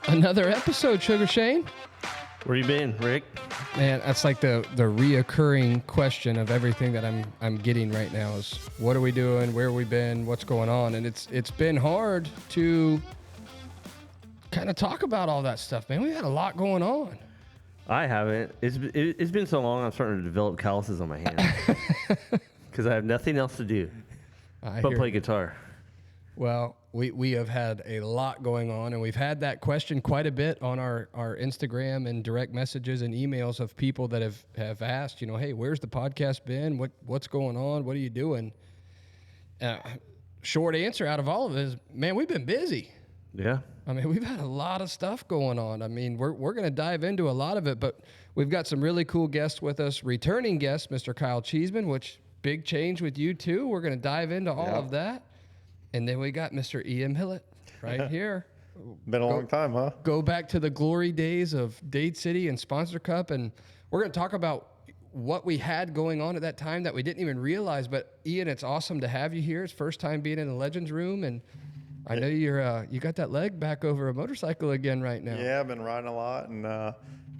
Another episode, Sugar Shane. Where you been, Rick? Man, that's like the reoccurring question of everything that I'm getting right now is what are we doing? Where have we been? What's going on? And it's been hard to kind of talk about all that stuff, man. We had a lot going on. I haven't. It's been so long. I'm starting to develop calluses on my hands because I have nothing else to do but play guitar. Well, we have had a lot going on, and we've had that question quite a bit on our Instagram and direct messages and emails of people that have asked, hey, where's the podcast been? What's going on? What are you doing? Short answer out of all of it is, man, we've been busy. Yeah. I mean, we've had a lot of stuff going on. I mean, we're going to dive into a lot of it, but we've got some really cool guests with us. Returning guest, Mr. Kyle Cheeseman, which big change with you too. We're going to dive into all of that. And then we got Mr. Ian Millett right here. Been a long time, huh? Go back to the glory days of Dade City and Sponsor Cup, and we're going to talk about what we had going on at that time that we didn't even realize. But Ian, it's awesome to have you here. It's first time being in the Legends room, and I know you got that leg back over a motorcycle again right now. Yeah, I've been riding a lot, and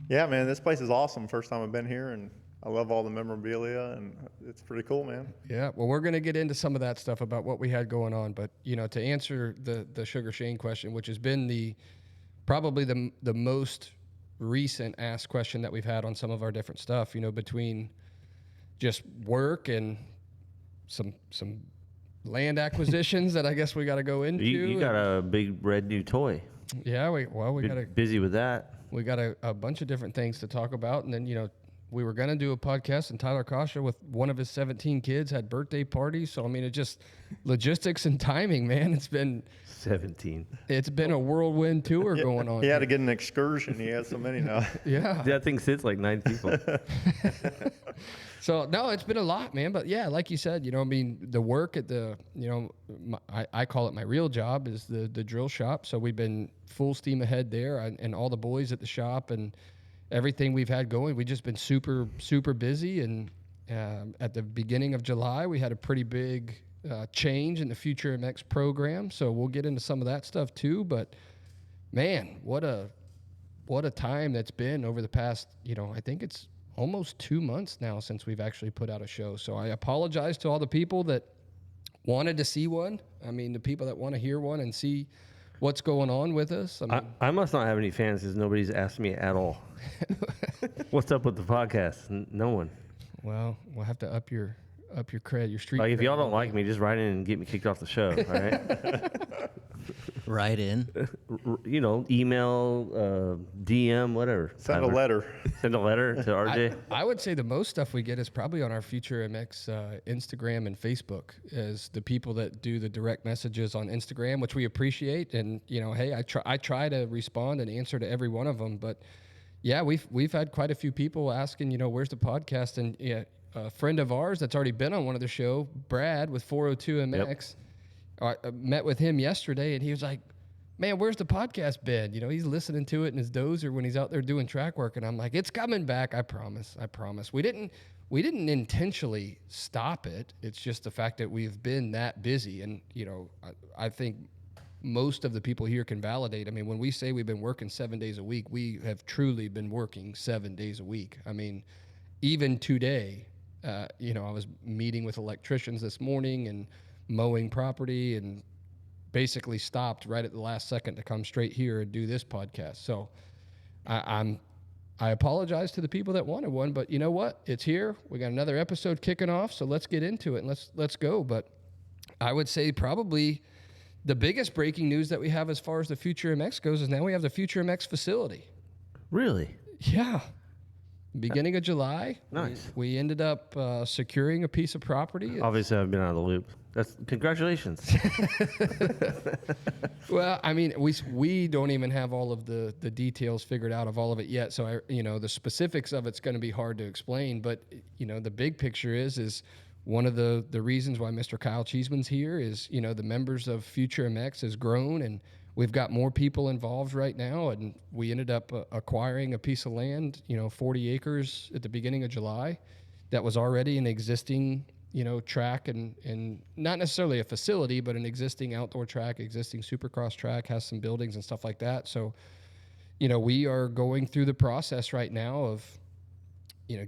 yeah, man, this place is awesome. First time I've been here, and I love all the memorabilia, and it's pretty cool, man. Yeah, well, we're going to get into some of that stuff about what we had going on, but to answer the Sugar Shane question, which has been probably the most recent asked question that we've had on some of our different stuff, between just work and some land acquisitions that I guess we got to go into. You got a big red new toy. Yeah, we got busy with that. We got a bunch of different things to talk about, and then we were going to do a podcast, and Tyler Kosher with one of his 17 kids had birthday parties. So, I mean, it just logistics and timing, man. It's been 17. It's been a whirlwind tour going on. He had to get an excursion. He has so many now. Yeah. That thing sits like 9 people. So, no, it's been a lot, man. But, yeah, like you said, the work at the, I call it my real job is the drill shop. So we've been full steam ahead there, and all the boys at the shop and everything we've had going. We've just been super, super busy. And at the beginning of July, we had a pretty big change in the Future MX program. So we'll get into some of that stuff too. But, man, what a time that's been over the past, I think it's almost 2 months now since we've actually put out a show. So I apologize to all the people that wanted to see one. I mean, the people that want to hear one and see what's going on with us. I must not have any fans because nobody's asked me at all. What's up with the podcast? No one. Well, we'll have to up your cred, your street. Like if cred y'all don't like me, just write in and get me kicked off the show. All right. Write in. Email, DM, whatever. Send a letter. Send a letter to RJ. I would say the most stuff we get is probably on our Future MX Instagram and Facebook, as the people that do the direct messages on Instagram, which we appreciate. And hey, I try to respond and answer to every one of them. But yeah, we've had quite a few people asking, where's the podcast? And yeah, a friend of ours that's already been on one of the show, Brad with 402 MX. Yep. I met with him yesterday, and he was like, man, where's the podcast been? He's listening to it in his dozer when he's out there doing track work. And I'm like, it's coming back. I promise. We didn't intentionally stop it. It's just the fact that we've been that busy. And, I think most of the people here can validate. I mean, when we say we've been working 7 days a week, we have truly been working 7 days a week. I mean, even today, I was meeting with electricians this morning and mowing property, and basically stopped right at the last second to come straight here and do this podcast. So I apologize to the people that wanted one, but you know what? It's here. We got another episode kicking off, so let's get into it and let's go. But I would say probably the biggest breaking news that we have as far as the Future MX goes is now we have the Future MX facility. Really? Yeah. Beginning of July. Nice. We ended up securing a piece of property. Obviously, I've been out of the loop. Congratulations. Well, I mean, we don't even have all of the details figured out of all of it yet. So the specifics of it's going to be hard to explain. But the big picture is one of the reasons why Mr. Kyle Cheeseman's here is the members of Future MX has grown, and we've got more people involved right now. And we ended up acquiring a piece of land, 40 acres at the beginning of July, that was already an existing track and not necessarily a facility, but an existing outdoor track, existing supercross track, has some buildings and stuff like that. So we are going through the process right now of,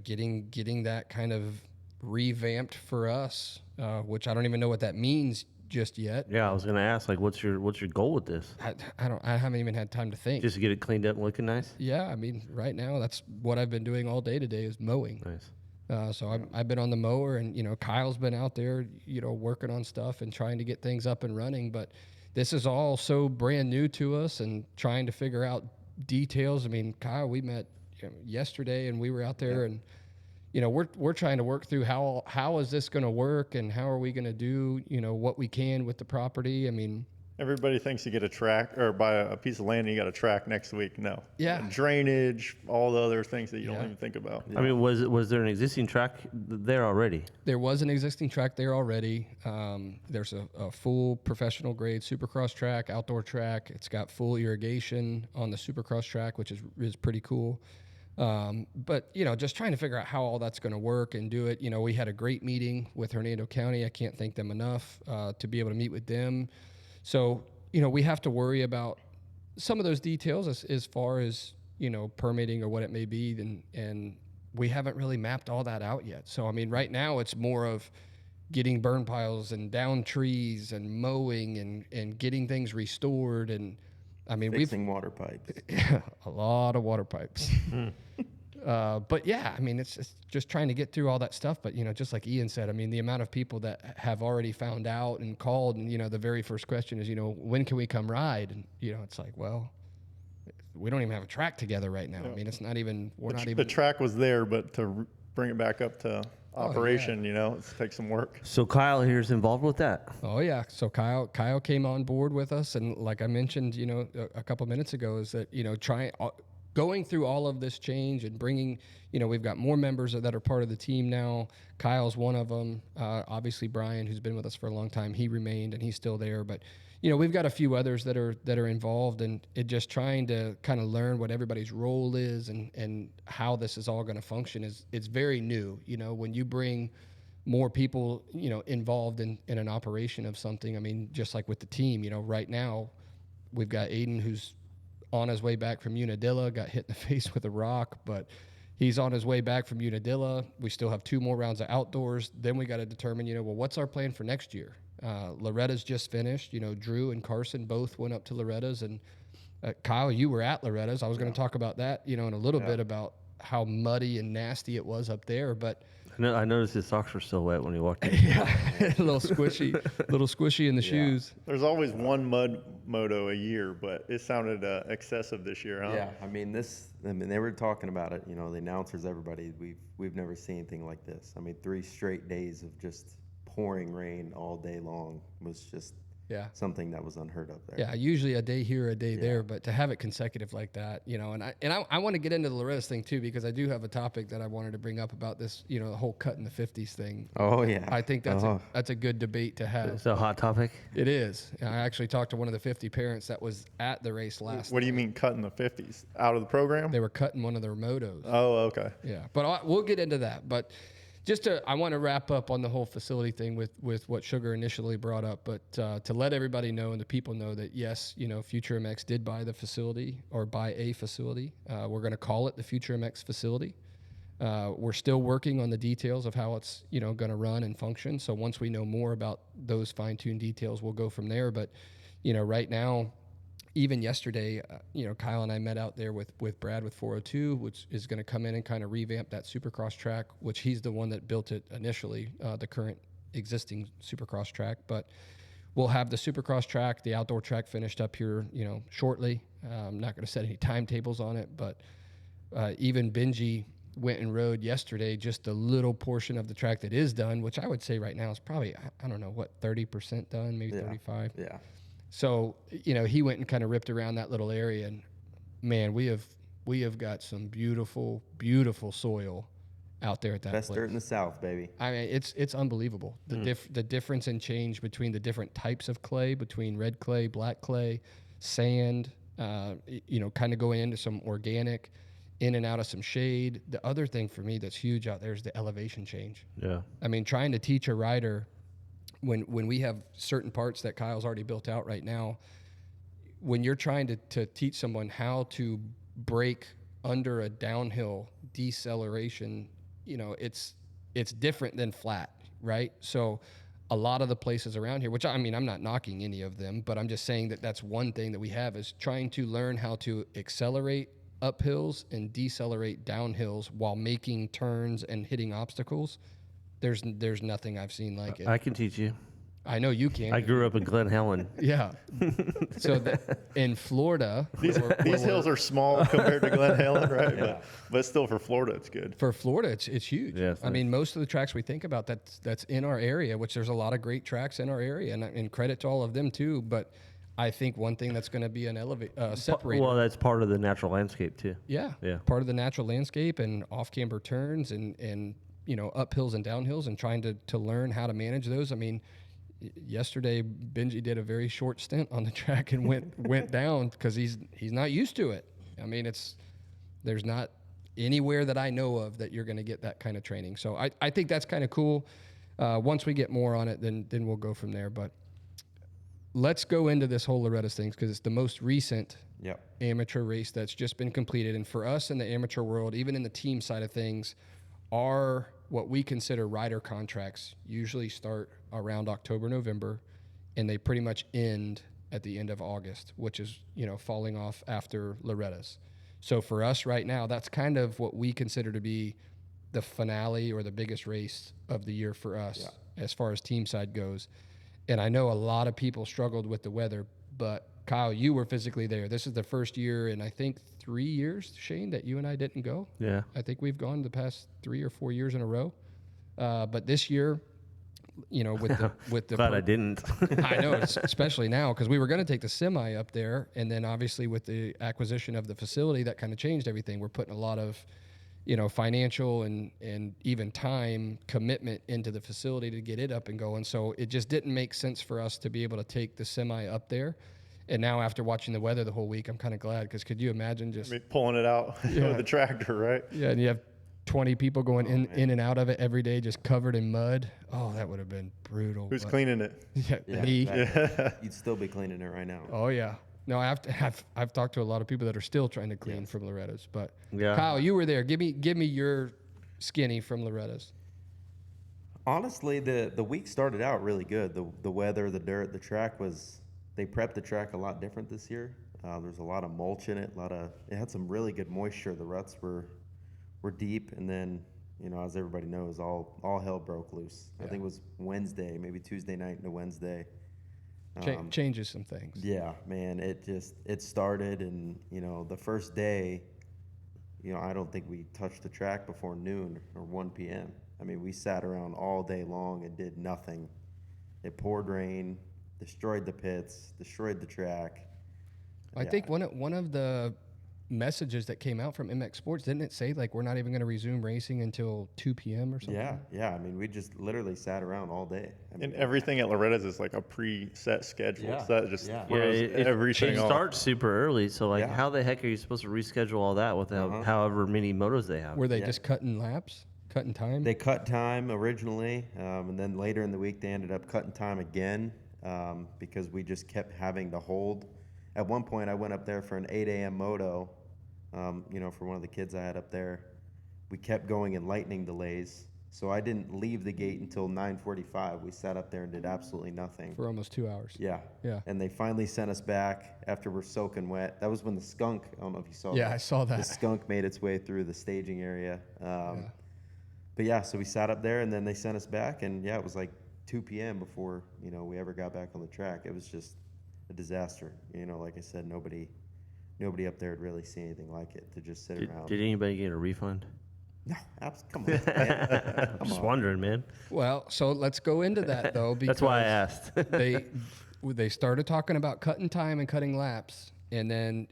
getting that kind of revamped for us, which I don't even know what that means just yet. Yeah, I was gonna ask, like, what's your goal with this? I haven't even had time to think. Just to get it cleaned up and looking nice. Yeah, I mean, right now that's what I've been doing all day today is mowing. Nice. So I've been on the mower, and Kyle's been out there, working on stuff and trying to get things up and running. But this is all so brand new to us, and trying to figure out details. I mean, Kyle, we met yesterday, and we were out there, and we're trying to work through how is this going to work, and how are we going to do what we can with the property. I mean, everybody thinks you get a track or buy a piece of land and you got a track next week. No. Yeah. Drainage, all the other things that you don't even think about. I mean, was there an existing track there already? There was an existing track there already. There's a full professional grade Supercross track, outdoor track. It's got full irrigation on the Supercross track, which is pretty cool. But just trying to figure out how all that's going to work and do it. We had a great meeting with Hernando County. I can't thank them enough to be able to meet with them. So, we have to worry about some of those details as far as, permitting or what it may be. And we haven't really mapped all that out yet. So, I mean, right now it's more of getting burn piles and down trees and mowing and getting things restored. And I mean, fixing water pipes. A lot of water pipes. But yeah, I mean, it's just trying to get through all that stuff. But, just like Ian said, I mean, the amount of people that have already found out and called, and, the very first question is, when can we come ride? And, it's like, well, we don't even have a track together right now. I mean, it's not even, The track was there, but to bring it back up to operation, it takes some work. So Kyle here is involved with that. Oh yeah. So Kyle came on board with us, and like I mentioned, a couple minutes ago, is that going through all of this change and bringing, we've got more members that are part of the team now. Kyle's one of them. Obviously Brian, who's been with us for a long time, he remained and he's still there. But we've got a few others that are involved, and it just trying to kind of learn what everybody's role is and how this is all going to function it's very new. When you bring more people, involved in an operation of something. I mean, just like with the team, right now we've got Aiden, who's on his way back from Unadilla, got hit in the face with a rock, but he's on his way back from Unadilla. We still have 2 more rounds of outdoors. Then we got to determine, what's our plan for next year? Loretta's just finished. Drew and Carson both went up to Loretta's, and Kyle, you were at Loretta's. I was going to talk about that, in a little bit about how muddy and nasty it was up there, but I noticed his socks were still wet when he walked in. Yeah, a little squishy in the shoes. There's always one mud moto a year, but it sounded excessive this year, huh? Yeah, I mean they were talking about it. The announcers, everybody. We've never seen anything like this. I mean, 3 straight days of just pouring rain all day long was just something that was unheard of there. Yeah, usually a day here, a day there, but to have it consecutive like that, and I want to get into the Loretta's thing too, because I do have a topic that I wanted to bring up about this, the whole cut in the 50s thing. Oh yeah, I think that's a good debate to have. It's a hot topic. It is. I actually talked to one of the 50 parents that was at the race last. What do you mean cutting the 50s out of the program? They were cutting one of their motos. Oh, okay. Yeah, but we'll get into that. But I want to wrap up on the whole facility thing with what Sugar initially brought up, but to let everybody know and the people know that yes, Future MX did buy the facility or buy a facility. We're going to call it the Future MX facility. We're still working on the details of how it's going to run and function. So once we know more about those fine-tuned details, we'll go from there. But right now, even yesterday, Kyle and I met out there with Brad with 402, which is going to come in and kind of revamp that Supercross track, which he's the one that built it initially, the current existing Supercross track. But we'll have the Supercross track, the outdoor track finished up here, shortly. I'm not going to set any timetables on it, but even Benji went and rode yesterday just a little portion of the track that is done, which I would say right now is probably, 30% done, maybe 35. Yeah. So, he went and kind of ripped around that little area, and man, we have got some beautiful, beautiful soil out there at that Best place. dirt in the South, baby. I mean, it's unbelievable. The difference in change between the different types of clay, between red clay, black clay, sand, kind of going into some organic, in and out of some shade. The other thing for me that's huge out there is the elevation change. Yeah. I mean, trying to teach a rider when we have certain parts that Kyle's already built out right now, when you're trying to teach someone how to brake under a downhill deceleration, it's different than flat, right? So a lot of the places around here, which I mean, I'm not knocking any of them, but I'm just saying that that's one thing that we have is trying to learn how to accelerate uphills and decelerate downhills while making turns and hitting obstacles. There's nothing I've seen like it. I can teach you. I know you can. I grew up in Glen Helen. Yeah. So in Florida, these hills are small compared to Glen Helen, right? Yeah. But still, for Florida, it's good. For Florida, it's huge. Yeah, I mean, most of the tracks we think about that's in our area, which there's a lot of great tracks in our area, and credit to all of them too. But I think one thing that's going to be an separator. Well, that's part of the natural landscape too. Yeah. Part of the natural landscape and off-camber turns and uphills and downhills, and trying to learn how to manage those. I mean, yesterday Benji did a very short stint on the track and went down because he's not used to it. I mean, there's not anywhere that I know of that you're going to get that kind of training. So I think that's kind of cool. Once we get more on it, then we'll go from there. But let's go into this whole Loretta's things because it's the most recent amateur race that's just been completed. And for us in the amateur world, even in the team side of things, our what we consider rider contracts usually start around October, November, and they pretty much end at the end of August, which is, falling off after Loretta's. So for us right now, that's kind of what we consider to be the finale or the biggest race of the year for us as far as team side goes. And I know a lot of people struggled with the weather, but Kyle, you were physically there. This is the first year in, I think, 3 years, Shane, that you and I didn't go. Yeah. I think we've gone the past 3 or 4 years in a row. But this year, with the glad I didn't. I know, especially now, because we were going to take the semi up there, and then obviously with the acquisition of the facility, that kind of changed everything. We're putting a lot of, financial and even time commitment into the facility to get it up and going. So it just didn't make sense for us to be able to take the semi up there. And now after watching the weather the whole week, I'm kind of glad, because could you imagine just pulling it out with the tractor, right? Yeah, and you have 20 people going in and out of it every day, just covered in mud. Oh, that would have been brutal. Who's cleaning it? Me. You'd still be cleaning it right now. Oh yeah. No, I've talked to a lot of people that are still trying to clean from Loretta's. But Kyle, you were there. Give me your skinny from Loretta's. Honestly, the week started out really good. The weather, the dirt, the track they prepped the track a lot different this year. There's a lot of mulch in it. It had some really good moisture. The ruts were deep, and then as everybody knows, all hell broke loose. I think it was Wednesday, maybe Tuesday night into Wednesday. Changes some things. Yeah, man, it started, and the first day, I don't think we touched the track before noon or 1 p.m. I mean, we sat around all day long and did nothing. It poured rain, destroyed the pits, destroyed the track. I think one of the messages that came out from MX Sports, didn't it say like we're not even going to resume racing until 2 p.m. or something? Yeah. I mean, we just literally sat around all day. And everything at Loretta's is like a preset schedule. Yeah. So that just everything it off. starts super early. So how the heck are you supposed to reschedule all that with however many motos they have? Were they just cutting laps? Cutting time? They cut time originally, and then later in the week they ended up cutting time again because we just kept having to hold. At one point, I went up there for an 8 a.m. moto, for one of the kids I had up there. We kept going in lightning delays, so I didn't leave the gate until 9:45. We sat up there and did absolutely nothing. For almost 2 hours. Yeah. And they finally sent us back after we're soaking wet. That was when the skunk, I don't know if you saw that. Yeah, I saw that. The skunk made its way through the staging area. But so we sat up there, and then they sent us back, and it was like 2 p.m. before, we ever got back on the track. It was just a disaster. Like I said, nobody up there had really seen anything like it, to just sit around. Did anybody get a refund? No, come on, man. I'm just wondering, man. Well, so let's go into that, though. Because that's why I asked. they started talking about cutting time and cutting laps. And then,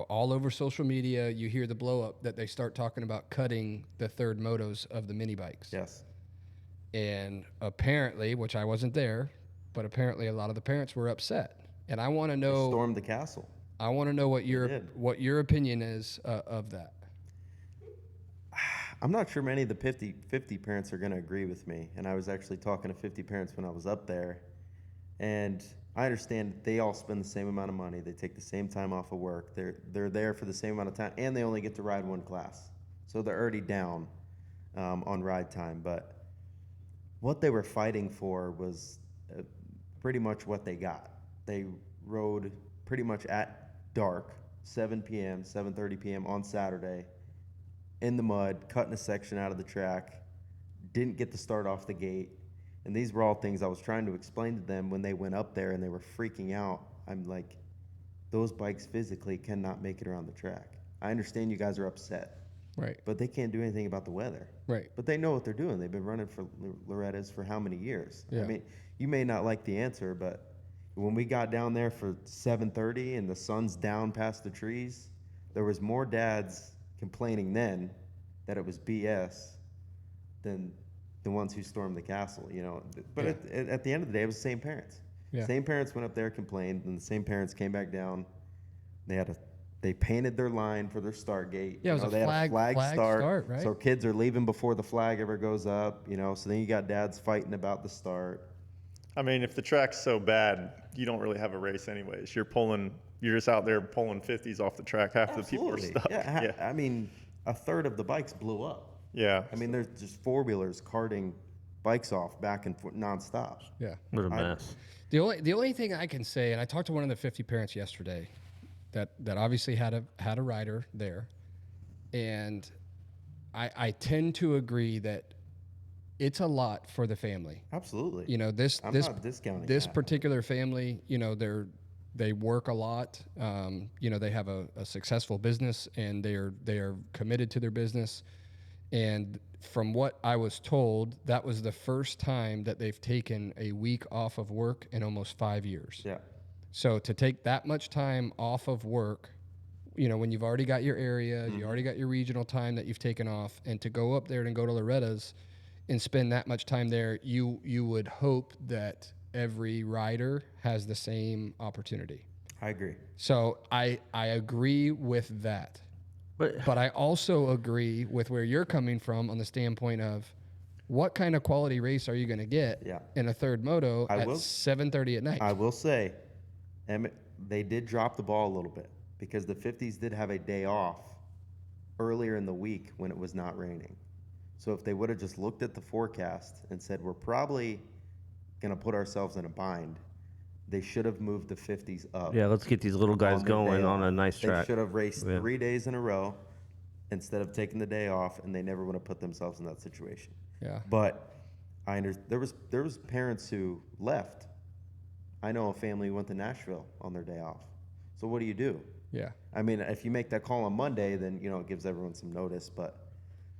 all over social media, you hear the blow up that they start talking about cutting the third motos of the mini bikes. Yes. And apparently, which I wasn't there, but apparently a lot of the parents were upset. And I want to know. They stormed the castle. I want to know what your opinion is of that. I'm not sure many of the 50 parents are going to agree with me. And I was actually talking to 50 parents when I was up there. And I understand they all spend the same amount of money. They take the same time off of work. They're there for the same amount of time, and they only get to ride one class. So they're already down on ride time. But what they were fighting for was pretty much what they got. They rode pretty much at dark, 7 p.m., 7:30 p.m. on Saturday, in the mud, cutting a section out of the track, didn't get to start off the gate. And these were all things I was trying to explain to them when they went up there and they were freaking out. I'm like, those bikes physically cannot make it around the track. I understand you guys are upset. Right. But they can't do anything about the weather. Right. But they know what they're doing. They've been running for Loretta's for how many years? Yeah. I mean, you may not like the answer, but when we got down there for 7:30 and the sun's down past the trees, there was more dads complaining then that it was BS than the ones who stormed the castle, you know. But at the end of the day, it was the same parents. Yeah. Same parents went up there, complained, and the same parents came back down. They painted their line for their start gate. Yeah, it was a flag start, right? So kids are leaving before the flag ever goes up, you know. So then you got dads fighting about the start. I mean, if the track's so bad, you don't really have a race anyways. You're just out there pulling 50s off the track. Half the people are stuck. Yeah, I mean, a third of the bikes blew up. Yeah. I mean, there's just four-wheelers carting bikes off back and forth nonstop. Yeah. What a mess. The only thing I can say, and I talked to one of the 50 parents yesterday that obviously had a rider there, and I tend to agree that it's a lot for the family. Absolutely. You know, I'm not discounting this that. particular family, you know, they work a lot. You know, they have a successful business, and they are committed to their business. And from what I was told, that was the first time that they've taken a week off of work in almost 5 years. Yeah. So to take that much time off of work, you know, when you've already got your area, you already got your regional time that you've taken off, and to go up there and go to Loretta's and spend that much time there, you would hope that every rider has the same opportunity. I agree. So I agree with that. But I also agree with where you're coming from on the standpoint of what kind of quality race are you going to get in a third moto at 7:30 at night? I will say, Emmett, they did drop the ball a little bit because the 50s did have a day off earlier in the week when it was not raining. So if they would have just looked at the forecast and said, we're probably going to put ourselves in a bind, they should have moved the 50s up. Yeah, let's get these little guys going on a nice track. They should have raced 3 days in a row instead of taking the day off, and they never would have put themselves in that situation. Yeah. But there was parents who left. I know a family who went to Nashville on their day off. So what do you do? Yeah. I mean, if you make that call on Monday, then you know it gives everyone some notice. But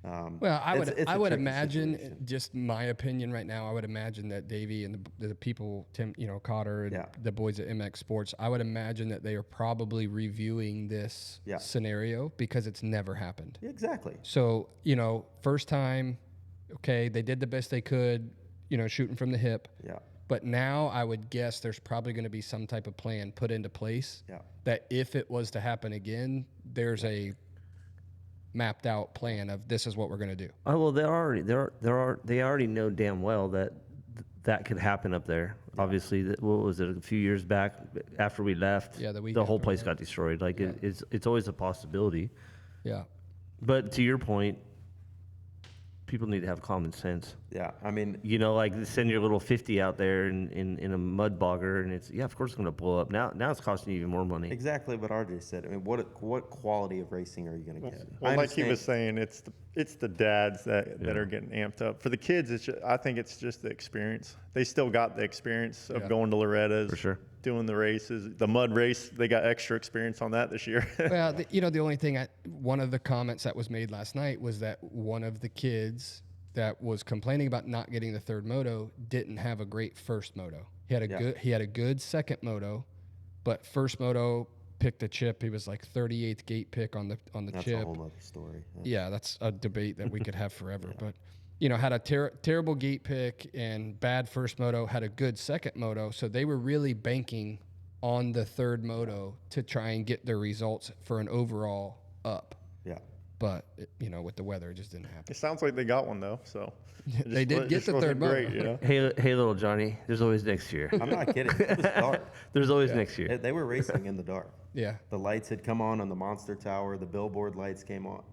well, I would imagine, situation. just my opinion right now, I would imagine that Davey and the people, Tim, you know, Cotter and the boys at MX Sports, I would imagine that they are probably reviewing this scenario because it's never happened. Exactly. So, you know, first time, okay, they did the best they could, you know, shooting from the hip. Yeah. But now I would guess there's probably going to be some type of plan put into place that if it was to happen again, there's a mapped out plan of this is what we're going to do. Oh well, they already know damn well that could happen up there. Yeah. Obviously, what was it, a few years back after we left? Yeah, the whole place got destroyed. Like it's always a possibility. Yeah. But to your point, people need to have common sense. Yeah, I mean, you know, like send your little 50 out there in a mud bogger, and it's of course it's going to blow up. Now it's costing you even more money. Exactly what RJ said. I mean, what quality of racing are you going to get? Well, like he was saying, it's the dads that are getting amped up. For the kids, I think it's just the experience. They still got the experience of going to Loretta's, for sure, doing the races, the mud race. They got extra experience on that this year. Well, the only thing one of the comments that was made last night was that one of the kids that was complaining about not getting the third moto didn't have a great first moto. He had a good second moto, but first moto picked a chip. He was like 38th gate pick on the chip. That's a whole other story. Yeah, that's a debate that we could have forever. But you know, had a terrible gate pick and bad first moto, had a good second moto. So they were really banking on the third moto to try and get their results for an overall up. Yeah. But with the weather, it just didn't happen. It sounds like they got one though, so they did get the third moto. Great, Hey, little Johnny, there's always next year. I'm not kidding. It was dark. There's always next year. They were racing in the dark. Yeah. The lights had come on the Monster Tower. The billboard lights came on.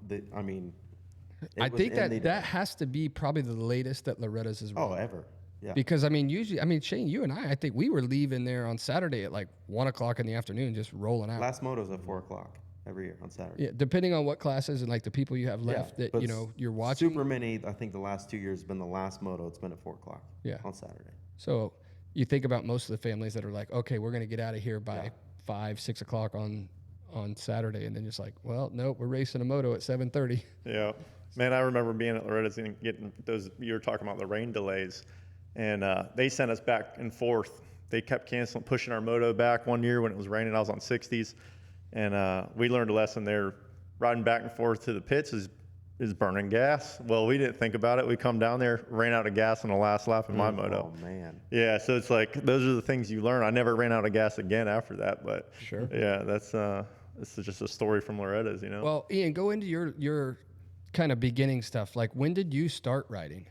I think that has to be probably the latest that Loretta's is running. Oh, ever. Yeah. Because usually, Shane, you and I think we were leaving there on Saturday at like 1:00 in the afternoon, just rolling out. Last moto's at 4:00 every year on Saturday. Yeah, depending on what classes and like the people you have left that you're watching. Super Mini, I think the last 2 years has been the last moto. It's been at 4:00. Yeah. On Saturday. So you think about most of the families that are like, okay, we're gonna get out of here by 5, 6 o'clock on Saturday, and then it's like, well, nope, we're racing a moto at 7:30. Yeah, man, I remember being at Loretta's and getting those. You were talking about the rain delays, and they sent us back and forth. They kept canceling, pushing our moto back. One year when it was raining, I was on 60s. And we learned a lesson there. Riding back and forth to the pits is burning gas. Well, we didn't think about it. We come down there, ran out of gas on the last lap in my moto. Oh, man. Yeah, so it's like those are the things you learn. I never ran out of gas again after that. But sure. Yeah, this is just a story from Loretta's, Well, Ian, go into your kind of beginning stuff. Like, when did you start riding?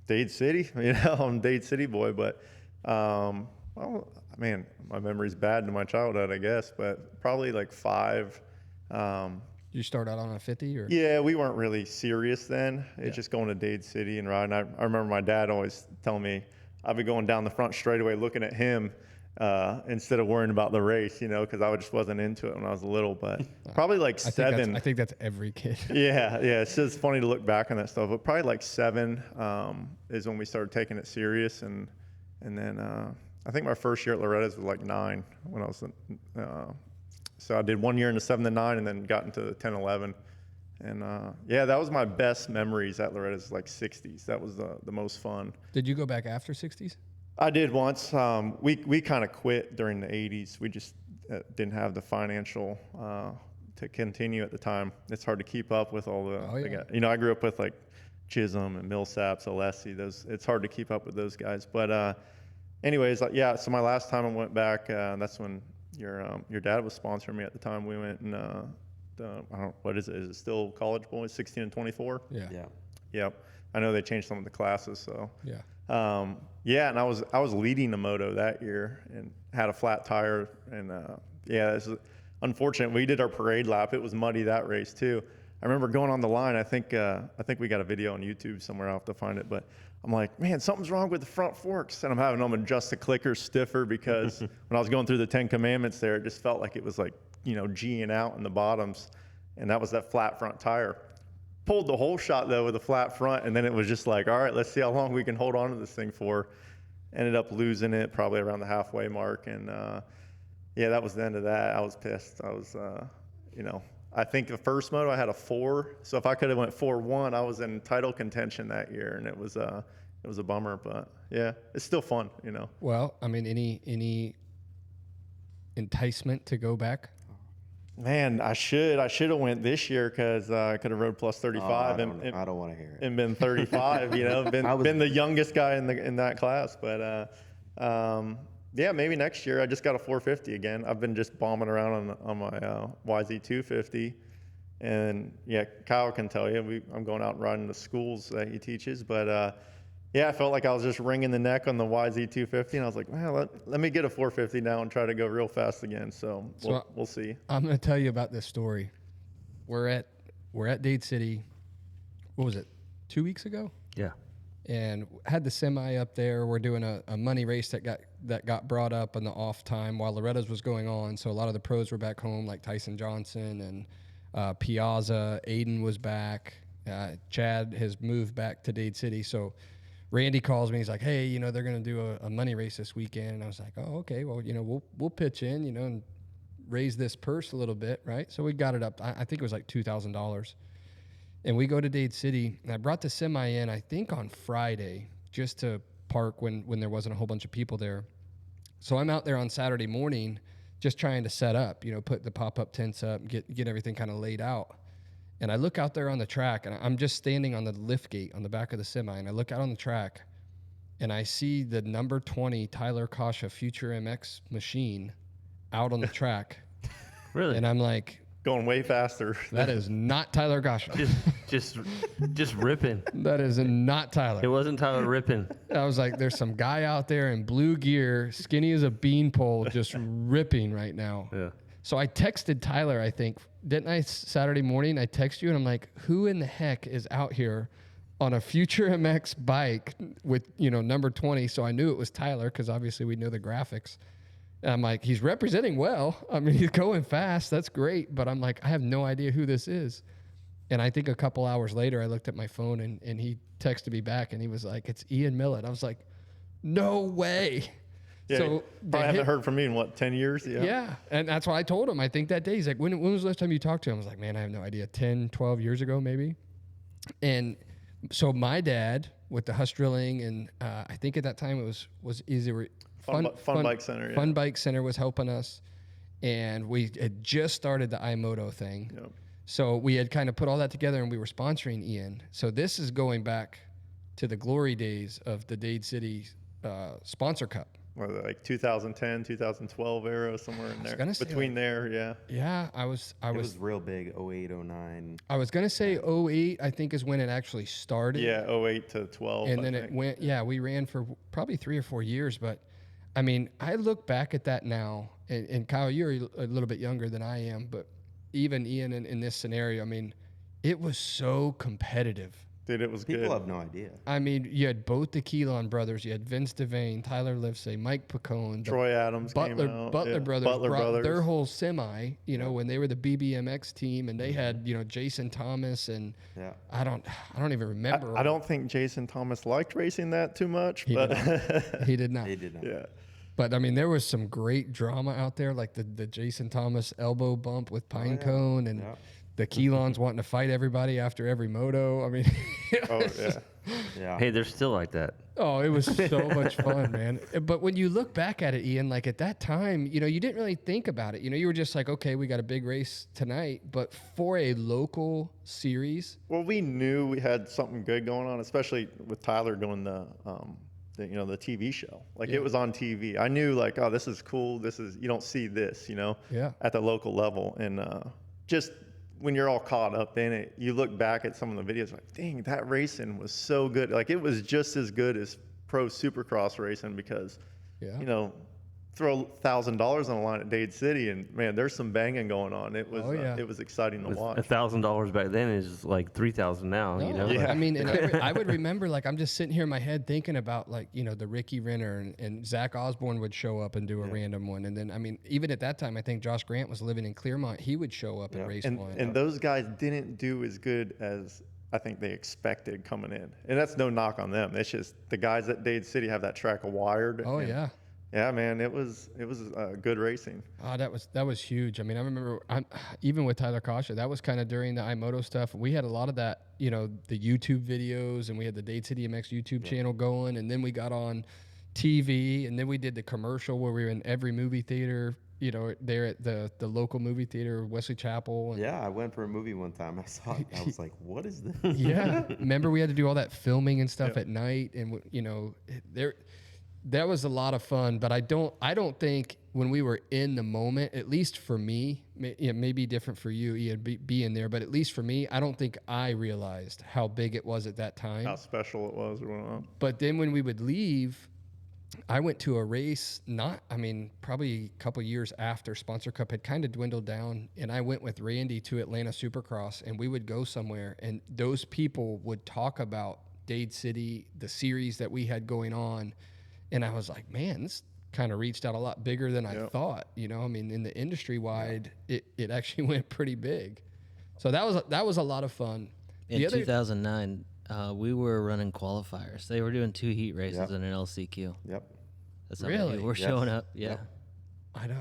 Dade City, I'm a Dade City boy. But, well, man, my memory's bad in my childhood, I guess, but probably like 5. You start out on a 50 or? Yeah, we weren't really serious then. It's just going to Dade City and riding. I remember my dad always telling me I'd be going down the front straightaway looking at him instead of worrying about the race, because I just wasn't into it when I was little. But probably like 7. I think that's every kid. Yeah. It's just funny to look back on that stuff. But probably like 7 is when we started taking it serious, and then I think my first year at Loretta's was like 9 when I was. So I did 1 year in the 7 to 9, and then got into the 10, 11. And that was my best memories at Loretta's, like 60s. That was the most fun. Did you go back after 60s? I did once. We kind of quit during the 80s. We just didn't have the financial to continue at the time. It's hard to keep up with all the. I grew up with like Chisholm and Millsaps, Alessi. It's hard to keep up with those guys. But anyways, so my last time I went back, that's when your dad was sponsoring me at the time. We went and I don't know, what is it? Is it still college boys, 16 and 24? Yeah. Yep. I know they changed some of the classes, so. Yeah. And I was leading the moto that year and had a flat tire, and this is unfortunate. We did our parade lap. It was muddy that race too. I remember going on the line. I think we got a video on YouTube somewhere. I'll have to find it, but I'm like, man, something's wrong with the front forks, and I'm having them adjust the clickers stiffer because when I was going through the 10 Commandments there, it just felt like it was like G'ing out in the bottoms, and that was that flat front tire. Pulled the whole shot though with a flat front, and then it was just like, all right, let's see how long we can hold on to this thing for. Ended up losing it probably around the halfway mark, and that was the end of that. I was pissed. I was I think the first moto I had a 4, so if I could have went 4-1, I was in title contention that year, and it was a bummer, but yeah, it's still fun. Well, I mean, any enticement to go back? Man, I should have went this year because I could have rode plus 35 I don't want to hear it. And been 35. Been the youngest guy in that class. But maybe next year. I just got a 450 again. I've been just bombing around on my YZ 250, and Kyle can tell you I'm going out and riding the schools that he teaches. But I felt like I was just wringing the neck on the YZ 250, and I was like, man, let me get a 450 now and try to go real fast again. So we'll see. I'm going to tell you about this story. We're at Dade City. What was it? 2 weeks ago? Yeah. And had the semi up there. We're doing a money race that got brought up in the off time while Loretta's was going on. So a lot of the pros were back home, like Tyson Johnson and Piazza. Aiden was back. Chad has moved back to Dade City. So Randy calls me. He's like, hey, they're going to do a money race this weekend. And I was like, oh, okay. Well, we'll pitch in, and raise this purse a little bit, right? So we got it up. I think it was like $2,000. And we go to Dade City. And I brought the semi in, I think, on Friday just to park when there wasn't a whole bunch of people there. So I'm out there on Saturday morning just trying to set up, put the pop-up tents up, get everything kind of laid out. And I look out there on the track, and I'm just standing on the lift gate on the back of the semi, and I look out on the track, and I see the number 20 Tyler Kasha Future MX machine out on the track. Really? And I'm like, going way faster. That is not Tyler Goshner. Just ripping. That is not Tyler. It wasn't Tyler ripping. I was like, there's some guy out there in blue gear, skinny as a beanpole, just ripping right now. Yeah. So I texted Tyler, I think, didn't I, Saturday morning? I text you, and I'm like, who in the heck is out here on a Future MX bike with, number 20? So I knew it was Tyler because obviously we know the graphics. And I'm like, he's representing well. I mean, he's going fast. That's great. But I'm like, I have no idea who this is. And I think a couple hours later, I looked at my phone, and he texted me back, and he was like, it's Ian Millett. I was like, no way. Yeah, so I haven't heard from me in 10 years? Yeah. And that's what I told him. I think that day, he's like, when was the last time you talked to him? I was like, man, I have no idea. 10, 12 years ago, maybe. And so my dad with the Huss Drilling, and I think at that time it was easy. Fun Bike Center. Yeah. Fun Bike Center was helping us. And we had just started the iMoto thing. Yep. So we had kind of put all that together, and we were sponsoring Ian. So this is going back to the glory days of the Dade City Sponsor Cup. Or like 2010, 2012 era, somewhere in there. Between there, yeah. Yeah, it was real big, 08, 09. I was going to say 08, I think, is when it actually started. Yeah, 08 to 12. And then it went, we ran for probably 3 or 4 years. But, I mean, I look back at that now, and Kyle, you're a little bit younger than I am, but even Ian in this scenario, I mean, it was so competitive. Dude, it was People good. People have no idea. I mean, you had both the Keelan brothers. You had Vince Devane, Tyler Livesay, Mike Pacone, Troy Adams, Butler brothers brought their whole semi, when they were the BBMX team, and they had, Jason Thomas, and I don't even remember. I don't think Jason Thomas liked racing that too much, He but did not. He did not. Yeah. But I mean, there was some great drama out there, like the Jason Thomas elbow bump with Pinecone, and the Keelons wanting to fight everybody after every moto. I mean, Yeah. Hey, they're still like that. Oh, it was so much fun, man. But when you look back at it, Ian, like at that time, you didn't really think about it. You were just like, okay, we got a big race tonight. But for a local series. Well, we knew we had something good going on, especially with Tyler doing the TV show. Like it was on TV. I knew like, oh, this is cool. You don't see this, at the local level. And just when you're all caught up in it, you look back at some of the videos like, dang, that racing was so good. Like it was just as good as pro supercross racing because, throw $1,000 on the line at Dade City and man, there's some banging going on. It was it was exciting to watch. $1,000 back then is like $3,000 now. Yeah. I mean, and I would remember like I'm just sitting here in my head thinking about like the Ricky Renner and Zach Osborne would show up and do a random one, and then I mean even at that time I think Josh Grant was living in Claremont. He would show up and race one. And those guys didn't do as good as I think they expected coming in, and that's no knock on them. It's just the guys at Dade City have that track wired. Oh yeah. Yeah, man, it was good racing. Oh, that was huge. I mean, I remember even with Tyler Kasha, that was kind of during the iMoto stuff. We had a lot of that, the YouTube videos, and we had the Dade City MX YouTube channel going, and then we got on TV, and then we did the commercial where we were in every movie theater, there at the local movie theater, Wesley Chapel. And I went for a movie one time. I saw it. I was like, what is this? Yeah. Remember we had to do all that filming and stuff at night, and that was a lot of fun, but I don't think when we were in the moment, at least for me, it may be different for you, Ian, being there, but at least for me, I don't think I realized how big it was at that time. How special it was. Or whatnot. But then when we would leave, I went to a race, probably a couple years after Sponsor Cup had kind of dwindled down, and I went with Randy to Atlanta Supercross, and we would go somewhere, and those people would talk about Dade City, the series that we had going on. And I was like, man, this kind of reached out a lot bigger than I thought. In the industry wide, it actually went pretty big. So that was a lot of fun. In 2009, we were running qualifiers. They were doing 2 heat races and an LCQ. Yep. That's how really? many were showing up. Yeah. Yep.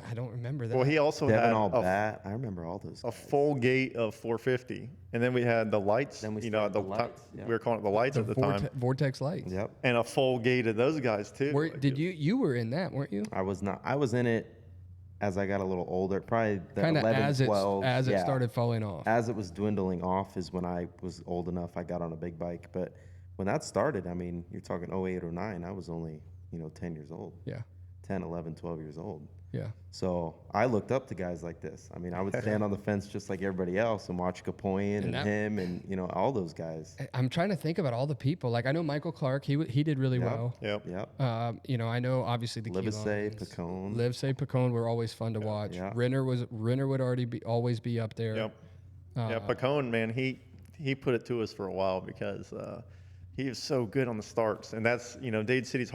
I don't remember that. Well, he also Devin had I remember all those. A full gate of 450, and then we had the lights. Then we the started lights. We were calling it the lights at the time. Vortex lights. Yep. And a full gate of those guys too. Did you were in that, weren't you? I was not. I was in it as I got a little older. Probably the Kind of 11, 12. as it started falling off. As it was dwindling off is when I was old enough. I got on a big bike, but when that started, I mean, you're talking 08 or 09. I was only 10 years old. Yeah. 10, 11, 12 years old. Yeah. So I looked up to guys like this. I mean, I would stand on the fence just like everybody else and watch Capoyan and him and, you know, all those guys. I'm trying to think about all the people. Like, I know Michael Clark, he did really well. Yep. You know, I know obviously the Livesey, Picone. Picone were always fun to watch. Yeah. Renner would always be up there. Yep. Yeah, Picone, man, he put it to us for a while because he was so good on the starts, and that's, you know, Dade City's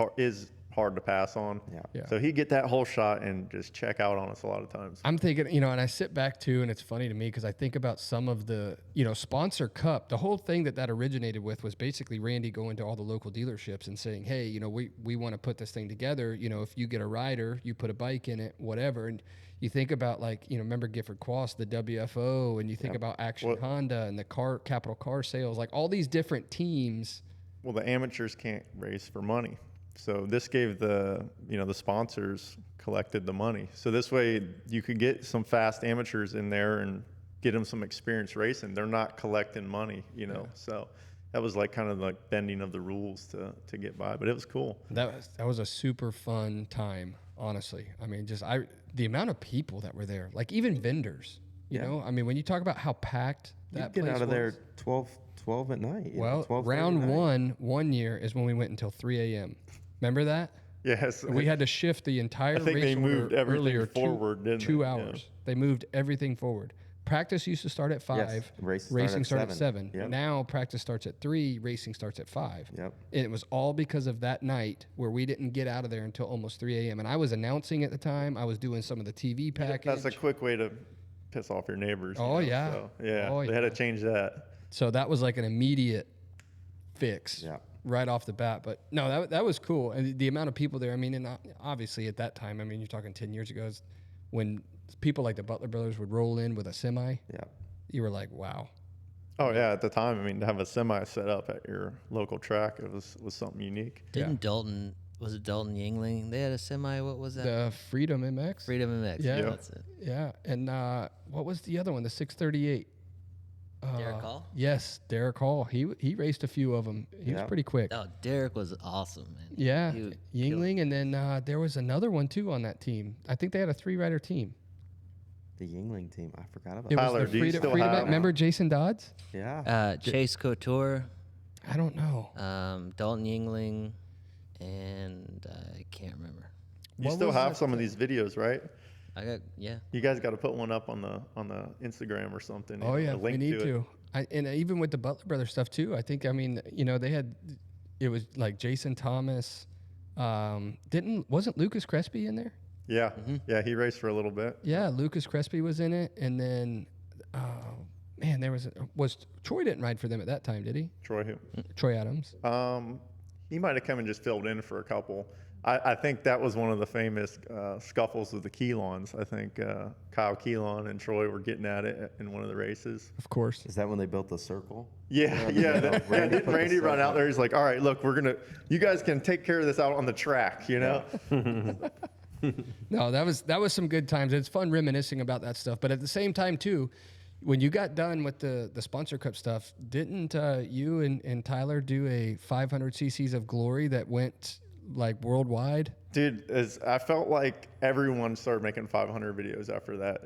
hard to pass on. Yeah. So he'd get that whole shot and just check out on us a lot of times. I'm thinking, you know, and I sit back too, and it's funny to me because I think about some of the, you know, sponsor cup. The whole thing that originated with was basically Randy going to all the local dealerships and saying, hey, you know, we want to put this thing together. You know, if you get a rider, you put a bike in it, whatever. And you think about, like, you know, remember Gifford Quast, the WFO, and you think about Action Honda and the Capital Car Sales, like all these different teams. Well, the amateurs can't race for money. So this gave the sponsors collected the money. So this way you could get some fast amateurs in there and get them some experience racing. They're not collecting money, you know. So that was like kind of like bending of the rules to get by, but it was cool. That was a super fun time, honestly. I mean, the amount of people that were there, like even vendors, you know. I mean, when you talk about how packed that place was. You get out of there 12 at night. Well, round one year is when we went until 3 a.m. Remember that? Yes. We had to shift the entire race. I think they moved everything forward, didn't they? 2 hours. Yeah. They moved everything forward. Practice used to start at 5. Yes. Racing started at 7. Yep. Now practice starts at 3. Racing starts at 5. Yep. And it was all because of that night where we didn't get out of there until almost 3 a.m. And I was announcing at the time. I was doing some of the TV package. That's a quick way to piss off your neighbors. Oh, yeah. So, they had to change that. So that was like an immediate fix. Yeah. Right off the bat. But no, that was cool. And the amount of people there, I mean, and obviously at that time, I mean, you're talking 10 years ago, when people like the Butler brothers would roll in with a semi. Yeah. You were like, wow. Oh yeah, at the time, I mean, to have a semi set up at your local track, it was something unique. Dalton, was it Dalton Yingling? They had a semi, what was that? The Freedom MX. Freedom MX, yeah. That's it. Yeah, and what was the other one? The 638. Derek Hall? Yes, Derek Hall. He raced a few of them. He was pretty quick. Oh, Derek was awesome, man. Yeah, Yingling, and then there was another one too on that team. I think they had a 3-rider team. The Yingling team, I forgot about. It Tyler, was the Freedom. Remember Jason Dodds? Yeah. Chase Couture. I don't know. Dalton Yingling, and I can't remember. You still have some of these videos, right? You guys got to put one up on the Instagram or something. Oh yeah, we need to. And even with the Butler Brothers stuff too. I think, I mean, you know, it was like Jason Thomas. Wasn't Lucas Crespi in there? Yeah, yeah, he raced for a little bit. Yeah, Lucas Crespi was in it, and then, man, there was Troy didn't ride for them at that time, did he? Troy who? Troy Adams. He might have come and just filled in for a couple. I think that was one of the famous scuffles with the Keelons. I think Kyle Keelon and Troy were getting at it in one of the races. Of course. Is that when they built the circle? Yeah. Didn't Randy run out there? He's like, all right, look, you guys can take care of this out on the track, you know? No, that was some good times. It's fun reminiscing about that stuff. But at the same time, too, when you got done with the Sponsor Cup stuff, didn't you and Tyler do a 500 cc's of glory that went like worldwide? Dude, I felt like everyone started making 500 videos after that.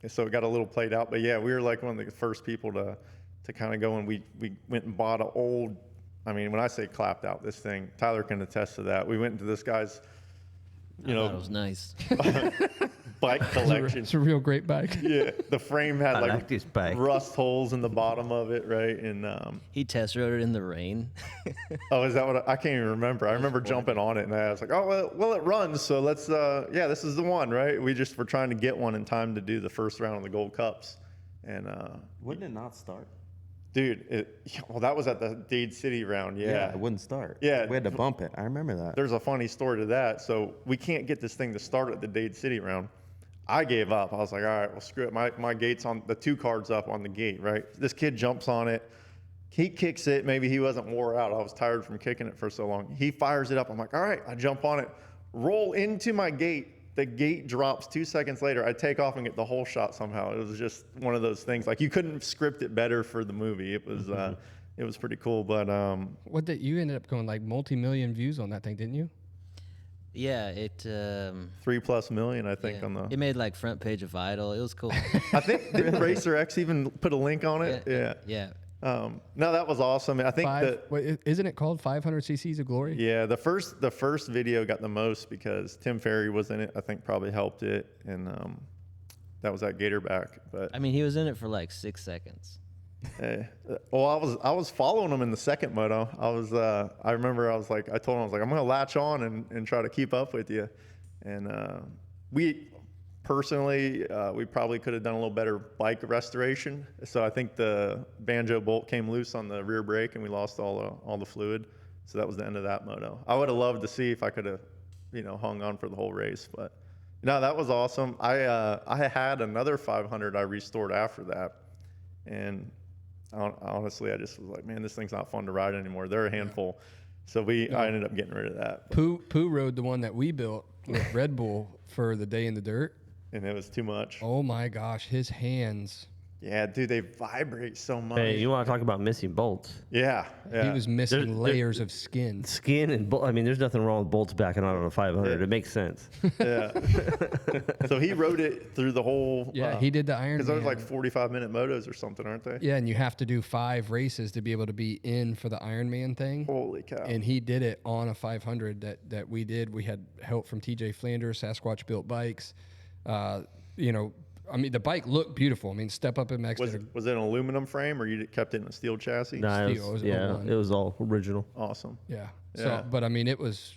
So it got a little played out. But yeah, we were like one of the first people to kind of go, and we went and bought an old, I mean, when I say clapped out this thing, Tyler can attest to that. We went into this guy's, I thought it was nice. Bike collection. It's a real great bike. Yeah, the frame had like this bike. rust holes in the bottom of it, right? And he test rode it in the rain. Oh, is that what I can't even remember. I remember jumping on it, and I was like, oh well, it runs, so let's this is the one, right? We just were trying to get one in time to do the first round of the Gold Cups, and wouldn't it not start? Dude, that was at the Dade City round, yeah. It wouldn't start. Yeah. We had to bump it. I remember that. There's a funny story to that. So we can't get this thing to start at the Dade City round. I gave up. I was like, all right, well, screw it. My gate's on, the 2 cards up on the gate, right? This kid jumps on it. He kicks it. Maybe he wasn't wore out. I was tired from kicking it for so long. He fires it up. I'm like, all right. I jump on it, roll into my gate. The gate drops 2 seconds later. I take off and get the whole shot somehow. It was just one of those things. Like, you couldn't script it better for the movie. It was pretty cool. But you ended up going like multi-million views on that thing, didn't you? Yeah, it 3+ million, I think, on the. It made like front page of Vital. It was cool. I think did Racer X even put a link on it? Yeah. No, that was awesome. I think isn't it called 500 cc's of glory? Yeah, the first video got the most because Tim Ferry was in it. I think probably helped it, and that was at Gatorback. But I mean, he was in it for like 6 seconds. Well, I was following him in the second moto. I remember I told him I'm gonna latch on and try to keep up with you, and we probably could have done a little better bike restoration. So I think the banjo bolt came loose on the rear brake and we lost all the fluid. So that was the end of that moto. I would have loved to see if I could have, hung on for the whole race, but no, that was awesome. I had another 500 I restored after that, and honestly, I just was like, man, this thing's not fun to ride anymore. They're a handful. So I ended up getting rid of that. Pooh rode the one that we built with Red Bull for the day in the dirt. And it was too much. Oh my gosh, his hands. Yeah, dude, they vibrate so much. Hey, you want to talk about missing bolts? Yeah. He was missing layers of skin. Skin and I mean, there's nothing wrong with bolts backing out on a 500. Yeah. It makes sense. Yeah. So he rode it through the whole. Yeah, he did the Ironman. Because those are like 45-minute motos or something, aren't they? Yeah, and you have to do 5 races to be able to be in for the Ironman thing. Holy cow! And he did it on a 500 that we did. We had help from TJ Flanders, Sasquatch Built Bikes. I mean, the bike looked beautiful. I mean, Step Up MX. Was it an aluminum frame or you kept it in a steel chassis? No, it was all original. Awesome. Yeah. So, but I mean, it was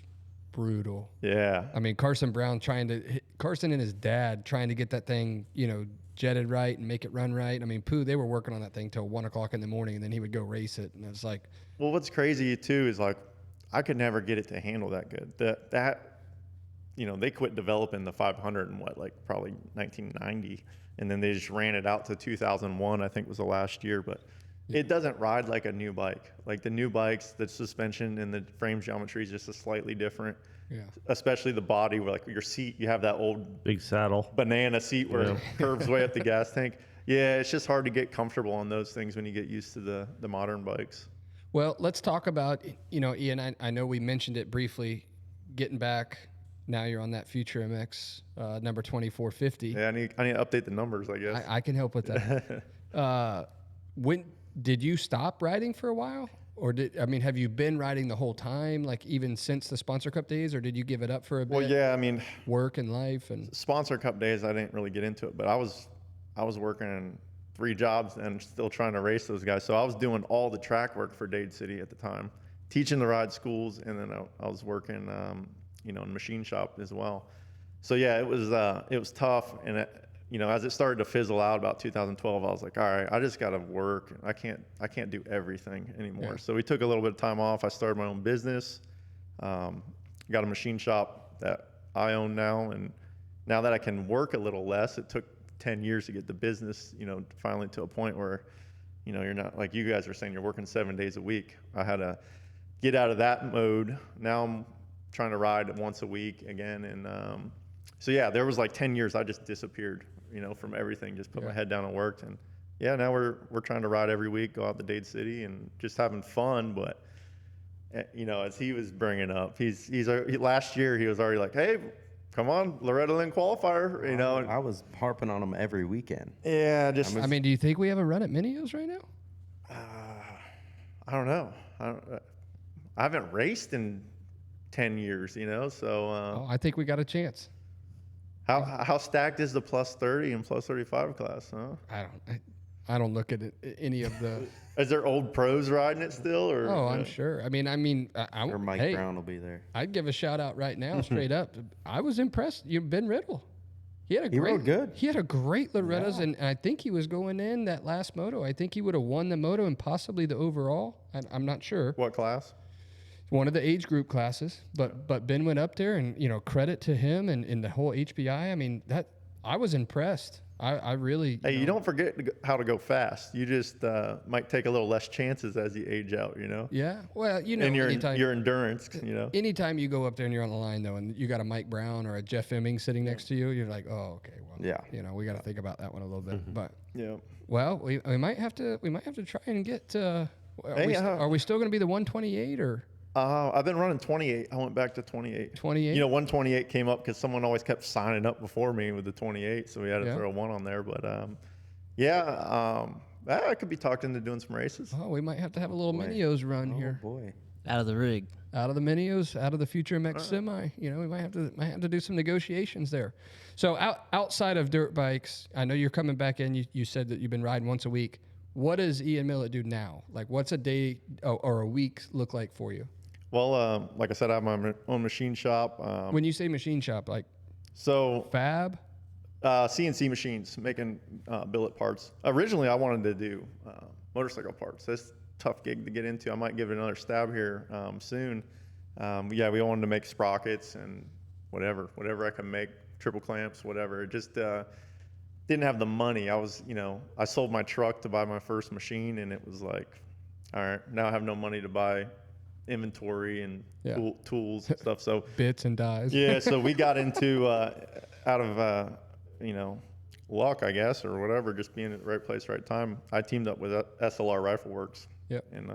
brutal. Yeah. I mean, Carson and his dad trying to get that thing, jetted right and make it run right. I mean, Pooh, they were working on that thing till 1 o'clock in the morning, and then he would go race it, and it's like. Well, what's crazy too is like, I could never get it to handle that good. They quit developing the 500 in probably 1990, and then they just ran it out to 2001, I think was the last year. But it doesn't ride like a new bike. Like the new bikes, the suspension and the frame geometry is just a slightly different. Yeah. Especially the body, where like your seat, you have that old big saddle banana seat where it curves way up the gas tank. Yeah, it's just hard to get comfortable on those things when you get used to the modern bikes. Well, let's talk about, Ian, I know we mentioned it briefly, getting back. Now you're on that Future MX number 2450. Yeah, I need to update the numbers, I guess. I can help with that. When did you stop riding for a while? Or have you been riding the whole time, like even since the Sponsor Cup days, or did you give it up for a bit? Well, yeah, I mean, work and life and Sponsor Cup days, I didn't really get into it, but I was working 3 jobs and still trying to race those guys. So I was doing all the track work for Dade City at the time, teaching the ride schools, and then I was working, in machine shop as well. So yeah, it was tough, and as it started to fizzle out about 2012, I was like, all right, I just got to work. I can't do everything anymore. Yeah. So we took a little bit of time off. I started my own business, got a machine shop that I own now, and now that I can work a little less, it took 10 years to get the business, finally to a point where, you're not like you guys are saying, you're working 7 days a week. I had to get out of that mode. Now I'm trying to ride once a week again, and so yeah, there was like 10 years I just disappeared, from everything. Just put my head down and worked, and yeah, now we're trying to ride every week, go out to Dade City, and just having fun. But as he was bringing up, last year he was already like, hey, come on, Loretta Lynn qualifier, I was harping on him every weekend. Yeah, do you think we have a run at Minios right now? I don't know. I haven't raced in 10 years, so I think we got a chance. How stacked is the plus 30 and plus 35 class, huh? I don't look at any of the. Is there old pros riding it still, or? Oh, I'm sure. I mean, or Mike Brown will be there. I'd give a shout out right now, straight up. I was impressed. Ben Riddle. He rode good. He had a great Loretta's, and I think he was going in that last moto. I think he would have won the moto and possibly the overall. I'm not sure. What class? One of the age group classes, but Ben went up there, and credit to him and the whole HBI. I mean, that I was impressed. I really. Hey, you don't forget how to go fast. You just might take a little less chances as you age out. Yeah, well, and your endurance. Anytime you go up there and you're on the line though, and you got a Mike Brown or a Jeff Emming sitting next to you, you're like, oh, okay, well, we got to think about that one a little bit. Mm-hmm. But yeah, well, we might have to try and get. Are we still going to be the 128 or? I've been running 28. I went back to 28. 28? 128 came up because someone always kept signing up before me with the 28, so we had to throw one on there. But I could be talked into doing some races. Oh, we might have to have a little Minios run here. Oh boy! Out of the rig. Out of the Minios, out of the Future MX Semi. We might have to do some negotiations there. So outside of dirt bikes, I know you're coming back in. You said that you've been riding once a week. What does Ian Millett do now? Like, what's a day or a week look like for you? Well, like I said, I have my own machine shop. When you say machine shop, like fab? CNC machines, making billet parts. Originally, I wanted to do motorcycle parts. That's a tough gig to get into. I might give it another stab here soon. We wanted to make sprockets and whatever I can make, triple clamps, whatever. It just didn't have the money. I sold my truck to buy my first machine, and it was like, all right, now I have no money to buy inventory and tools and stuff. So bits and dies. Yeah, so we got into out of luck, I guess, or whatever, just being at the right place, right time. I teamed up with SLR Rifle Works. Yep. And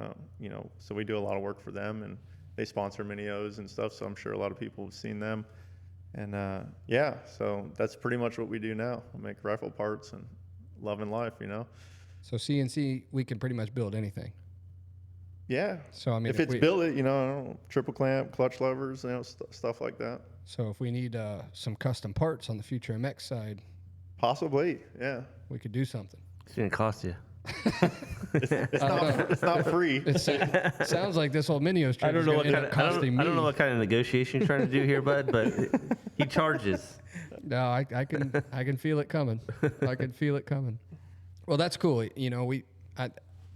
so we do a lot of work for them, and they sponsor Minios and stuff. So I'm sure a lot of people have seen them. And so that's pretty much what we do now. We make rifle parts and loving life, So CNC, we can pretty much build anything. Yeah. So I mean, if it's built, triple clamp, clutch levers, stuff like that. So if we need some custom parts on the Future MX side, possibly, yeah, we could do something. It's gonna cost you. It's not free. It sounds like this whole Minios trip is going to end up costing me. I don't know what kind of negotiation you're trying to do here, bud, but he charges. No, I can feel it coming. I can feel it coming. Well, that's cool.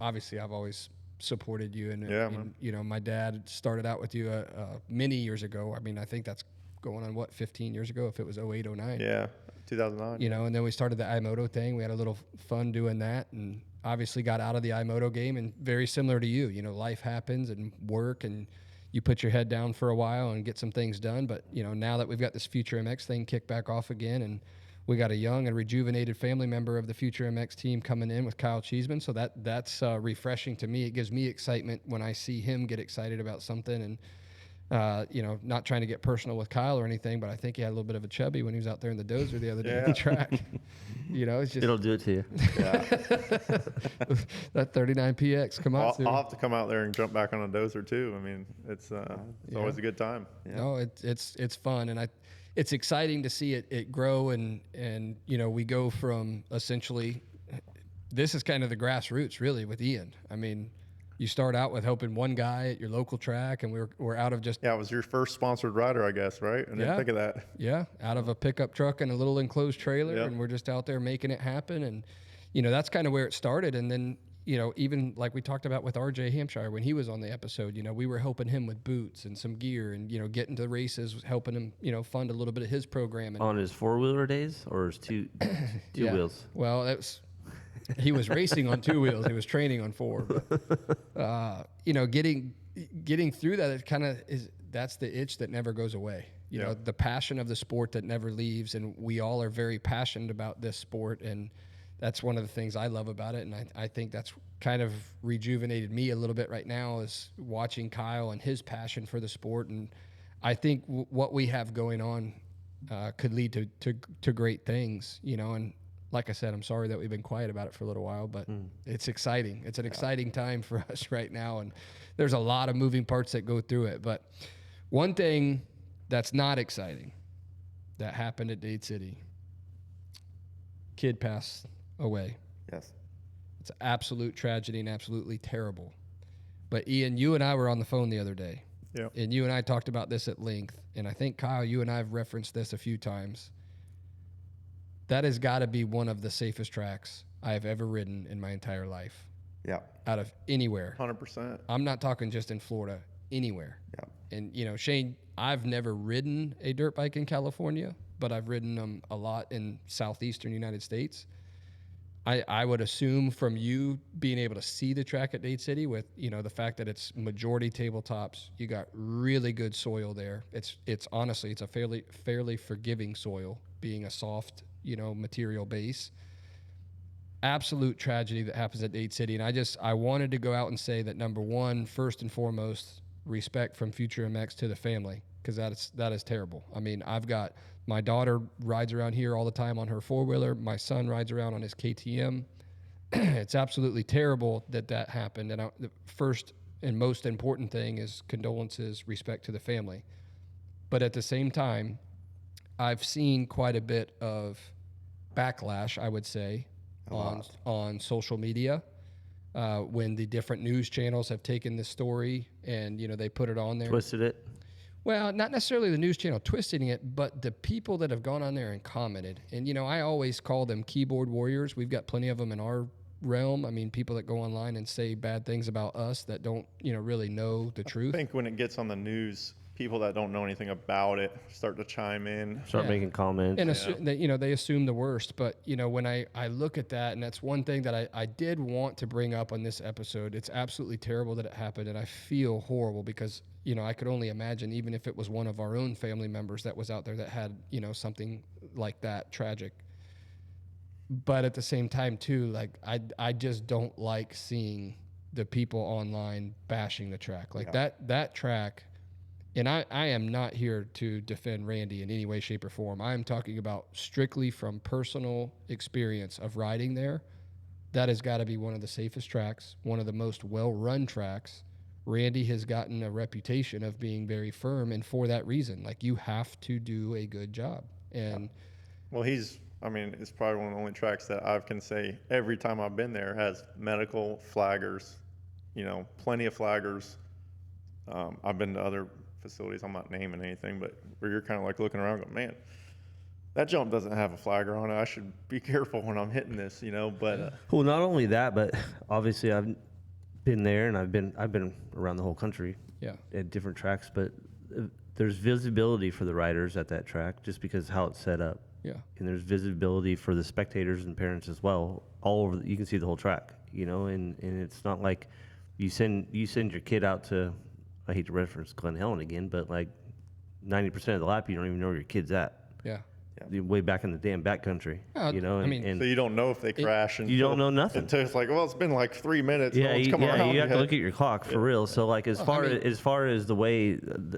Obviously I've always supported you, and my dad started out with you many years ago. I mean, I think that's going on 15 years ago, if it was 08, 09. Yeah, 2009. And then we started the iMoto thing. We had a little fun doing that, and obviously got out of the iMoto game. And very similar to you, life happens and work, and you put your head down for a while and get some things done. But now that we've got this Future MX thing kicked back off again, and we got a young and rejuvenated family member of the Future MX team coming in with Kyle Cheeseman. So that's refreshing to me. It gives me excitement when I see him get excited about something. And not trying to get personal with Kyle or anything, but I think he had a little bit of a chubby when he was out there in the dozer the other day at the track. It's just, it'll do it to you. Yeah. That 39PX, come on. I'll have to come out there and jump back on a dozer too. I mean, it's always a good time. Yeah. No, it's fun, and it's exciting to see it grow, and we go from essentially, this is kind of the grassroots really with Ian. I mean, you start out with helping one guy at your local track, and we're out of just... Yeah, it was your first sponsored rider, I guess, right? I didn't think of that. Yeah, out of a pickup truck and a little enclosed trailer, and we're just out there making it happen. And, that's kind of where it started. And then, even like we talked about with RJ Hampshire when he was on the episode, we were helping him with boots and some gear and, getting to races, helping him, fund a little bit of his program. And, on his four-wheeler days or his two wheels? Well, that was... He was racing on two wheels. He was training on four. But, getting through that, it kind of is. That's the itch that never goes away. The passion of the sport that never leaves, and we all are very passionate about this sport, and that's one of the things I love about it. And I think that's kind of rejuvenated me a little bit right now, is watching Kyle and his passion for the sport. And I think what we have going on could lead to great things. And like I said, I'm sorry that we've been quiet about it for a little while, but it's exciting. It's an exciting time for us right now, and there's a lot of moving parts that go through it. But one thing that's not exciting that happened at Dade City, kid passed away. Yes. It's an absolute tragedy and absolutely terrible. But Ian, you and I were on the phone the other day, and you and I talked about this at length, and I think, Kyle, you and I have referenced this a few times. That has got to be one of the safest tracks I have ever ridden in my entire life. Yeah. Out of anywhere. 100%. I'm not talking just in Florida, anywhere. Yeah. And, Shane, I've never ridden a dirt bike in California, but I've ridden them a lot in southeastern United States. I would assume from you being able to see the track at Dade City with, the fact that it's majority tabletops, you got really good soil there. It's honestly, it's a fairly forgiving soil, being a soft, material base. Absolute tragedy that happens at Dade City. And I wanted to go out and say that, number one, first and foremost, respect from Future MX to the family, because that is terrible. I mean, I've got my daughter rides around here all the time on her 4-wheeler. My son rides around on his KTM. It's absolutely terrible that happened. And the first and most important thing is condolences, respect to the family. But at the same time, I've seen quite a bit of backlash, I would say, on social media when the different news channels have taken this story and, they put it on there. Twisted it. Well, not necessarily the news channel twisting it, but the people that have gone on there and commented. And, I always call them keyboard warriors. We've got plenty of them in our realm. I mean, people that go online and say bad things about us that don't, really know the truth. I think when it gets on the news, people that don't know anything about it start to chime in, start making comments, and they assume the worst. But when I look at that, and that's one thing that I did want to bring up on this episode. It's absolutely terrible that it happened, and I feel horrible because I could only imagine, even if it was one of our own family members that was out there that had something like that tragic. But at the same time too, like I just don't like seeing the people online bashing the track like that track. And I am not here to defend Randy in any way, shape, or form. I'm talking about strictly from personal experience of riding there. That has got to be one of the safest tracks, one of the most well-run tracks. Randy has gotten a reputation of being very firm, and for that reason, like, you have to do a good job. And well, it's probably one of the only tracks that I can say every time I've been there has medical flaggers, plenty of flaggers. I've been to other facilities, I'm not naming anything, but where you're kind of like looking around going, man, that jump doesn't have a flagger on it. I should be careful when I'm hitting this, but well, not only that, but obviously I've been there and I've been around the whole country at different tracks, but there's visibility for the riders at that track just because how it's set up. Yeah. And there's visibility for the spectators and parents as well. All over, you can see the whole track, and it's not like you send your kid out to, I hate to reference Glen Helen again, but like 90% of the lap, you don't even know where your kid's at. Yeah. Way back in the damn backcountry, so you don't know if they crash, and you don't know nothing until it's like, well, it's been like 3 minutes. Yeah, you have to look at your clock for real. So like as far as the way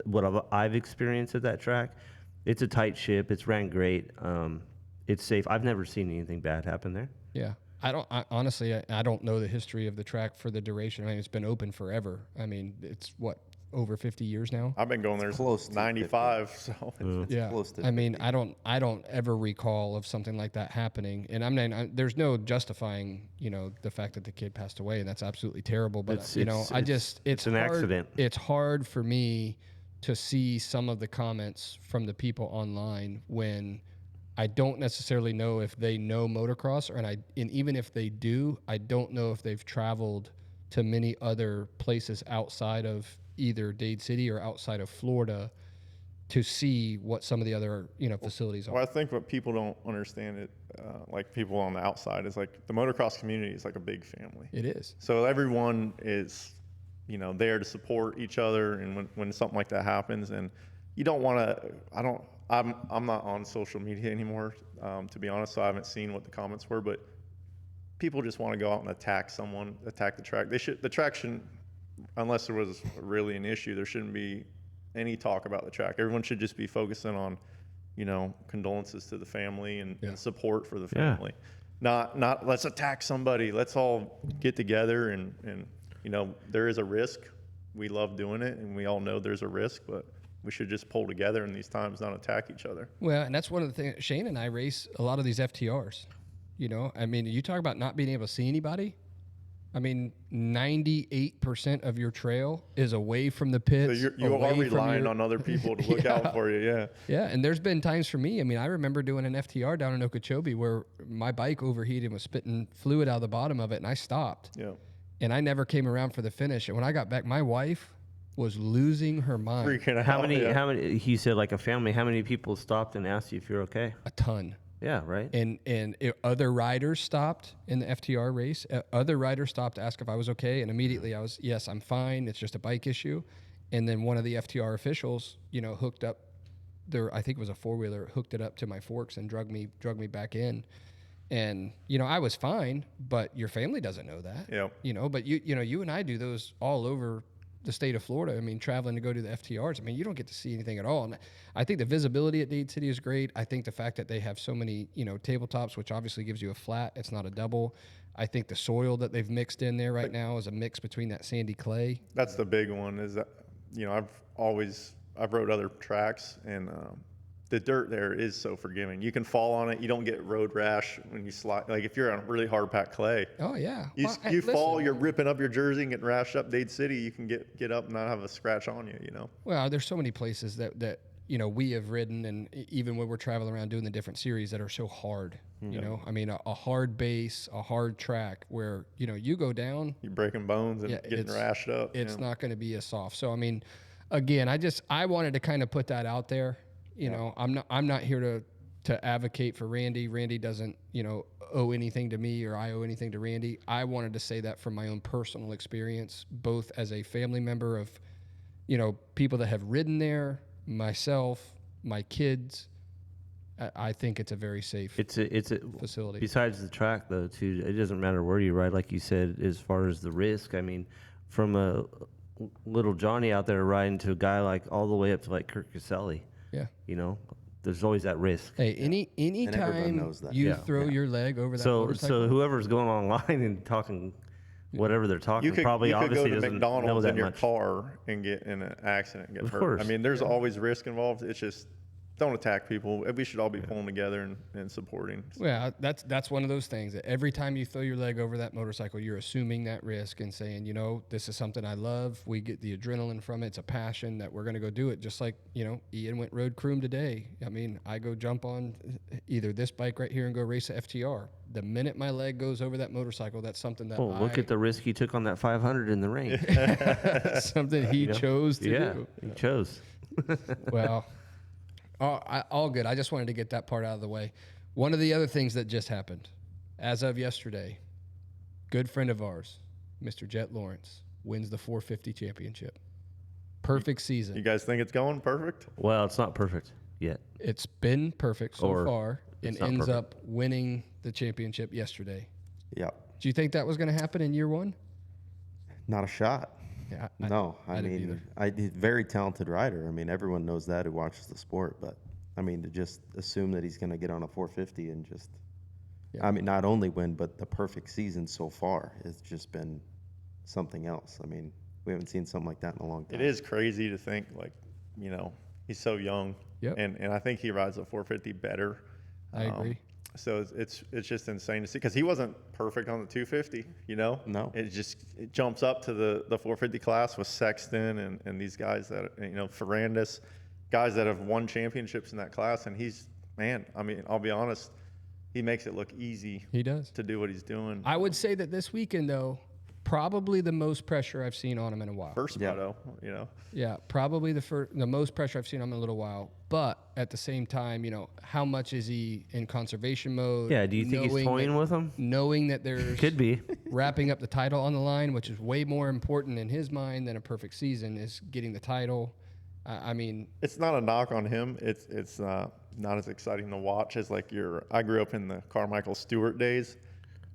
what I've experienced at that track, it's a tight ship. It's ran great. It's safe. I've never seen anything bad happen there. Yeah. Honestly, I don't know the history of the track for the duration. I mean, it's been open forever. I mean, it's over 50 years now. I've been going there close since 95, so yeah. Close to 50. I mean, I don't ever recall of something like that happening. And there's no justifying, the fact that the kid passed away, and that's absolutely terrible. But it's an hard, accident. It's hard for me to see some of the comments from the people online when I don't necessarily know if they know motocross, and even if they do, I don't know if they've traveled to many other places outside of either Dade City or outside of Florida to see what some of the other facilities are. Well, I think what people don't understand like people on the outside, is like the motocross community is like a big family. It is. So everyone is there to support each other, and when something like that happens, and you don't want to. I'm not on social media anymore, to be honest, so I haven't seen what the comments were, but people just want to go out and attack the track. The track shouldn't, unless there was really an issue, there shouldn't be any talk about the track. Everyone should just be focusing on, condolences to the family and support for the family. Not let's attack somebody. Let's all get together and there is a risk. We love doing it, and we all know there's a risk, but we should just pull together in these times, not attack each other. Well, and that's one of the things. Shane and I race a lot of these FTRs. I mean, you talk about not being able to see anybody. I mean, 98% of your trail is away from the pits. So you are relying on other people to look out for you, yeah. Yeah, and there's been times for me. I mean, I remember doing an FTR down in Okeechobee where my bike overheated and was spitting fluid out of the bottom of it, and I stopped. Yeah. And I never came around for the finish. And when I got back, my wife was losing her mind. Freaking out. How many? He said like a family. How many people stopped and asked you if you're okay? A ton. Yeah, right. And other riders stopped in the FTR race. Other riders stopped to ask if I was okay, and immediately I was, yes, I'm fine. It's just a bike issue. And then one of the FTR officials, hooked up I think it was a 4-wheeler, hooked it up to my forks and drug me back in. And I was fine, but your family doesn't know that. Yeah. But you and I do those all over the state of Florida. I mean, traveling to go to the FTRs, I mean, you don't get to see anything at all. And I think the visibility at Dade City is great. I think the fact that they have so many, tabletops, which obviously gives you a flat, it's not a double. I think the soil that they've mixed in there right now is a mix between that sandy clay. That's the big one is that, I've rode other tracks, and the dirt there is so forgiving. You can fall on it. You don't get road rash when you slide. Like if you're on really hard packed clay. Oh yeah. You fall, you're ripping up your jersey and getting rashed up. Dade City, you can get up and not have a scratch on you. Well, there's so many places that we have ridden, and even when we're traveling around doing the different series that are so hard. I mean, a hard base, a hard track where you go down, you're breaking bones and getting rashed up. It's not going to be as soft. So I mean, again, I wanted to kind of put that out there. I'm not here to advocate for Randy. Randy doesn't, owe anything to me, or I owe anything to Randy. I wanted to say that from my own personal experience, both as a family member of, people that have ridden there, myself, my kids. I think it's a very safe it's a facility. Besides the track, though, too, it doesn't matter where you ride, like you said, as far as the risk. I mean, from a little Johnny out there riding to a guy like all the way up to like Kirk Caselli. Yeah. There's always that risk. Hey, any time you throw your leg over that motorcycle. So whoever's going online and talking whatever they're talking, probably obviously go to doesn't know McDonald's that in your much. car and get in an accident and get hurt. Course. I mean, there's always risk involved. It's just don't attack people. We should all be pulling together and supporting. Yeah, that's one of those things that every time you throw your leg over that motorcycle, you're assuming that risk and saying, this is something I love. We get the adrenaline from it. It's a passion that we're going to go do it. Just like, Ian went road crew today. I mean, I go jump on either this bike right here and go race a FTR. The minute my leg goes over that motorcycle, that's something that look at the risk he took on that 500 in the rain. Something he chose to do. He chose. Well, all good. I just wanted to get that part out of the way. One of the other things that just happened, as of yesterday, good friend of ours, Mr. Jet Lawrence, wins the 450 championship. Perfect season. You guys think it's going perfect? Well, it's not perfect yet. It's been perfect so far, and ends perfect. up winning the championship yesterday. Yeah. Do you think that was going to happen in year one? Not a shot. Yeah. I mean, he's a very talented rider. I mean, everyone knows that who watches the sport. But, I mean, to just assume that he's going to get on a 450 and just, I mean, not only win, but the perfect season so far has just been something else. I mean, we haven't seen something like that in a long time. It is crazy to think, he's so young. Yep. And I think he rides a 450 better. I agree. So it's just insane to see because he wasn't perfect on the 250, No. It jumps up to the 450 class with Sexton and these guys that, Ferrandis, guys that have won championships in that class. And I'll be honest, he makes it look easy. He does. To do what he's doing. I would say that this weekend, though, probably the most pressure I've seen on him in a while. First moto, Yeah, probably the most pressure I've seen on him in a little while. But at the same time, how much is he in conservation mode? Yeah, do you think he's toying with him? Knowing that there's Could be wrapping up the title on the line, which is way more important in his mind than a perfect season, is getting the title. I mean, it's not a knock on him. It's not as exciting to watch as I grew up in the Carmichael Stewart days.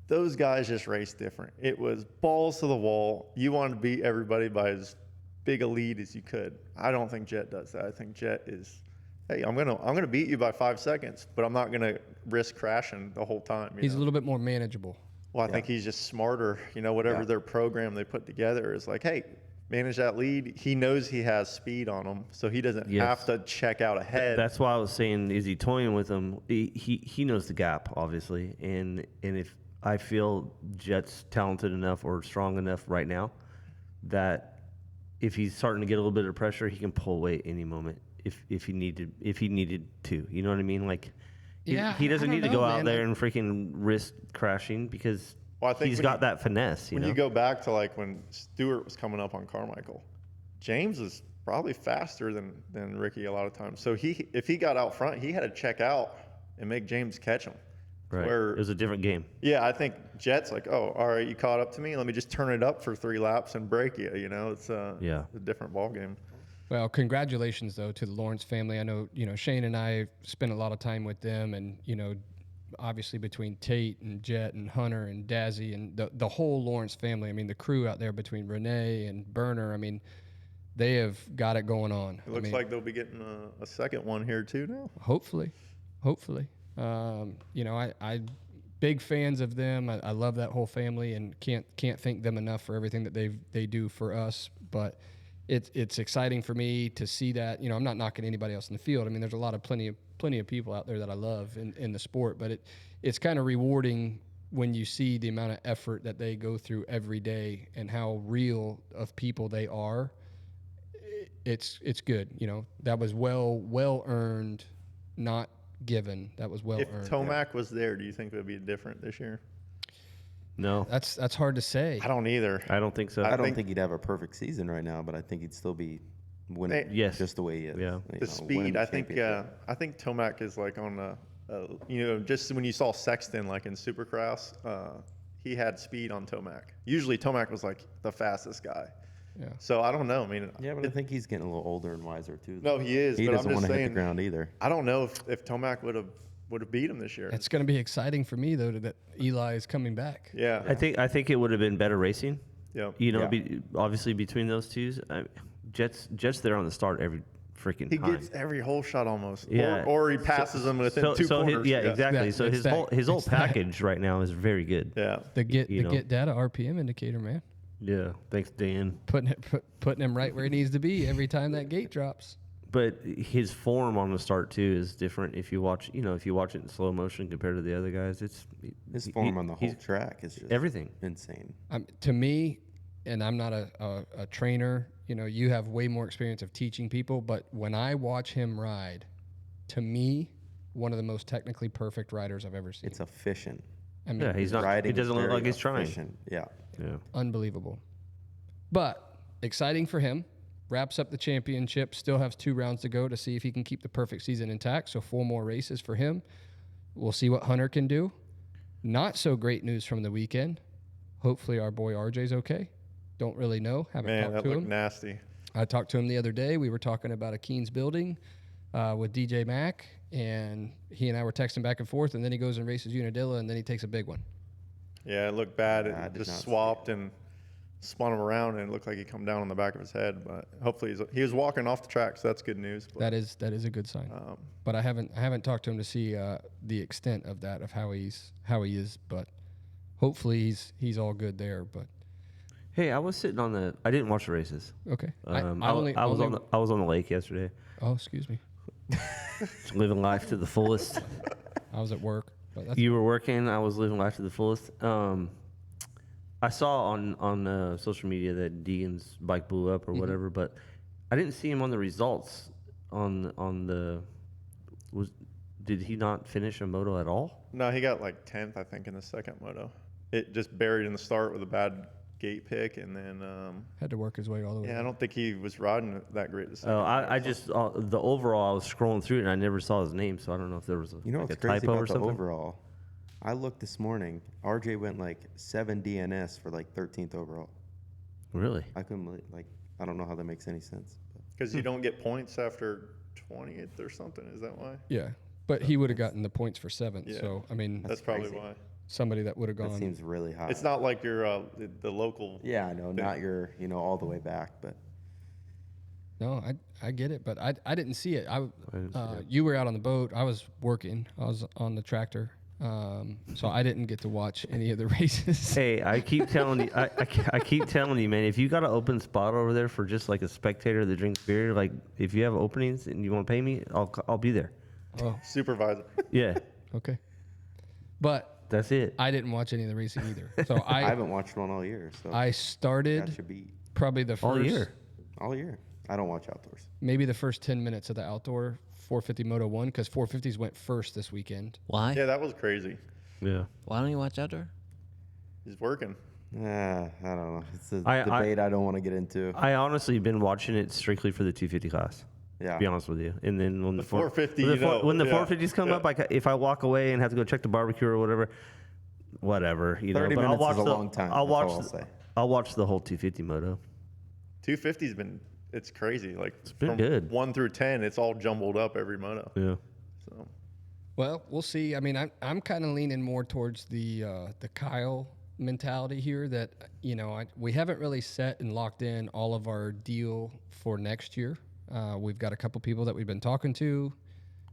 Those guys just raced different. It was balls to the wall. You wanted to beat everybody by as big a lead as you could. I don't think Jet does that. I think Jet is, hey, I'm gonna beat you by 5 seconds, but I'm not gonna risk crashing the whole time. He's a little bit more manageable. Well, I think he's just smarter. Whatever their program they put together is like, hey, manage that lead. He knows he has speed on him, so he doesn't have to check out ahead. That's why I was saying, is he toying with him? He knows the gap, obviously, and if I feel Jet's talented enough or strong enough right now that if he's starting to get a little bit of pressure, he can pull away at any moment if he needed to. You know what I mean? He doesn't need to go out there and freaking risk crashing because he's got that finesse. You go back to when Stewart was coming up on Carmichael, James was probably faster than Ricky a lot of times. So if he got out front, he had to check out and make James catch him. Right. It was a different game. Yeah, I think Jet's like, oh, all right, you caught up to me. Let me just turn it up for 3 laps and break you. It's a different ball game. Well, congratulations though to the Lawrence family. I know Shane and I spent a lot of time with them, and obviously between Tate and Jet and Hunter and Dazzy and the whole Lawrence family. I mean, the crew out there between Renee and Burner. I mean, they have got it going on. It looks like they'll be getting a second one here too now. Hopefully. You know, I big fans of them. I love that whole family and can't thank them enough for everything that they do for us. But it's exciting for me to see that. You know, I'm not knocking anybody else in the field. I mean, there's a lot of plenty of people out there that I love in the sport, but it's kind of rewarding when you see the amount of effort that they go through every day and how real of people they are. It's good. You know, that was well earned, not given. That was well earned. If Tomac was there, do you think it would be different this year? No, that's hard to say. I don't either. I don't think so. I don't think he'd have a perfect season right now, but I think he'd still be winning. Yes. Just the way he is. Yeah. The speed, I think Tomac is like on you know, just when you saw Sexton like in Supercross, he had speed on Tomac. Usually Tomac was like the fastest guy. Yeah. So I don't know. I mean, Yeah, but I think he's getting a little older and wiser too. No, he is. He but doesn't I'm want just to hit saying, the ground either. I don't know if Tomac would have beat him this year. It's going to be exciting for me though that Eli is coming back. Yeah. I think it would have been better racing. Yeah. You know, Yeah. obviously between those two, Jets there on the start every freaking He time. gets every whole shot almost. Yeah. Or he passes him within two corners. Exactly. Yeah, So it's his whole that. package right now is very good. Yeah. The get You know. data RPM indicator, man. Yeah. Thanks, Dan. Putting him right where he needs to be every time that gate drops. But his form on the start too is different. If you watch it in slow motion compared to the other guys, His form on the whole track is just everything. insane. To me, and I'm not a trainer, you know, you have way more experience of teaching people, but when I watch him ride, to me, one of the most technically perfect riders I've ever seen. It's efficient. I mean, Yeah, he's not. Riding It doesn't is look very like he's trying. efficient. Yeah. Yeah. unbelievable. But exciting for him. Wraps up the championship, still has 2 rounds to go to see if he can keep the perfect season intact. So 4 more races for him. We'll see what Hunter can do. Not so great news from the weekend. Hopefully our boy RJ's okay. Don't really know. Haven't Man, talked that to looked him. nasty. I talked to him the other day. We were talking about a Keen's building with DJ Mack, and he and I were texting back and forth, and then he goes and races Unadilla, and then he takes a big one. Yeah, it looked bad. Yeah, I It did not just see swapped and spun him around, and it looked like he come down on the back of his head. But hopefully he was walking off the track, so that's good news. But, That is a good sign. But I haven't talked to him to see the extent of that, of how he is. But hopefully he's all good there. But Hey, I was sitting on the. I didn't watch the races. okay. I was on the lake yesterday, Oh, excuse me. living life to the fullest. I was at work. But that's You were working. I was living life to the fullest. I saw on social media that Deegan's bike blew up or whatever, but I didn't see him on the results. Did he not finish a moto at all? no, he got like 10th, I think, in the second moto. It just buried in the start with a bad gate pick, and then had to work his way all the way. yeah, I don't think he was riding that great. The second Oh, moto. I just the overall. I was scrolling through it and I never saw his name, so I don't know if there was You know like what's a crazy typo about or the something. overall? I looked this morning. RJ went like 7 DNS for like 13th overall. Really? I couldn't believe, I don't know how that makes any sense. But Because you don't get points after 20th or something. Is that why? Yeah, but he would have gotten the points for 7th. Yeah. So I mean, That's probably crazy. why. somebody that would have that gone. seems really high. It's not like you're the local. Yeah, I know, not your, all the way back, but No, I get it, but I didn't see it. didn't see it. You were out on the boat. I was working. I was on the tractor, so I didn't get to watch any of the races. Hey, I keep telling you, I keep telling you, man. If you got an open spot over there for just like a spectator that drinks beer, like if you have openings and you want to pay me, I'll be there. Oh, Supervisor. Yeah, okay. But that's it. I didn't watch any of the racing either. So I I haven't watched one all year. So I got started you beat probably the first All year. all year. I don't watch outdoors. maybe the first 10 minutes of the outdoor 450 Moto 1 because 450s went first this weekend. Why? Yeah, that was crazy. Yeah. Why don't you watch outdoor? He's working. I don't know. It's a I- debate I don't want to get into. I honestly been watching it strictly for the 250 class. Yeah. To be honest with you, and then when the 450, when the yeah, 450s come yeah. up, if I walk away and have to go check the barbecue or whatever, 30 but I'll minutes watch is a the, long time. I'll That's watch all I'll the- say. I'll watch the whole 250 moto. 250's it's crazy. Like been from good. 1 through 10, it's all jumbled up every moto. Yeah. So Well, we'll see. I mean, I'm kind of leaning more towards the Kyle mentality here. That we haven't really set and locked in all of our deal for next year. We've got a couple people that we've been talking to.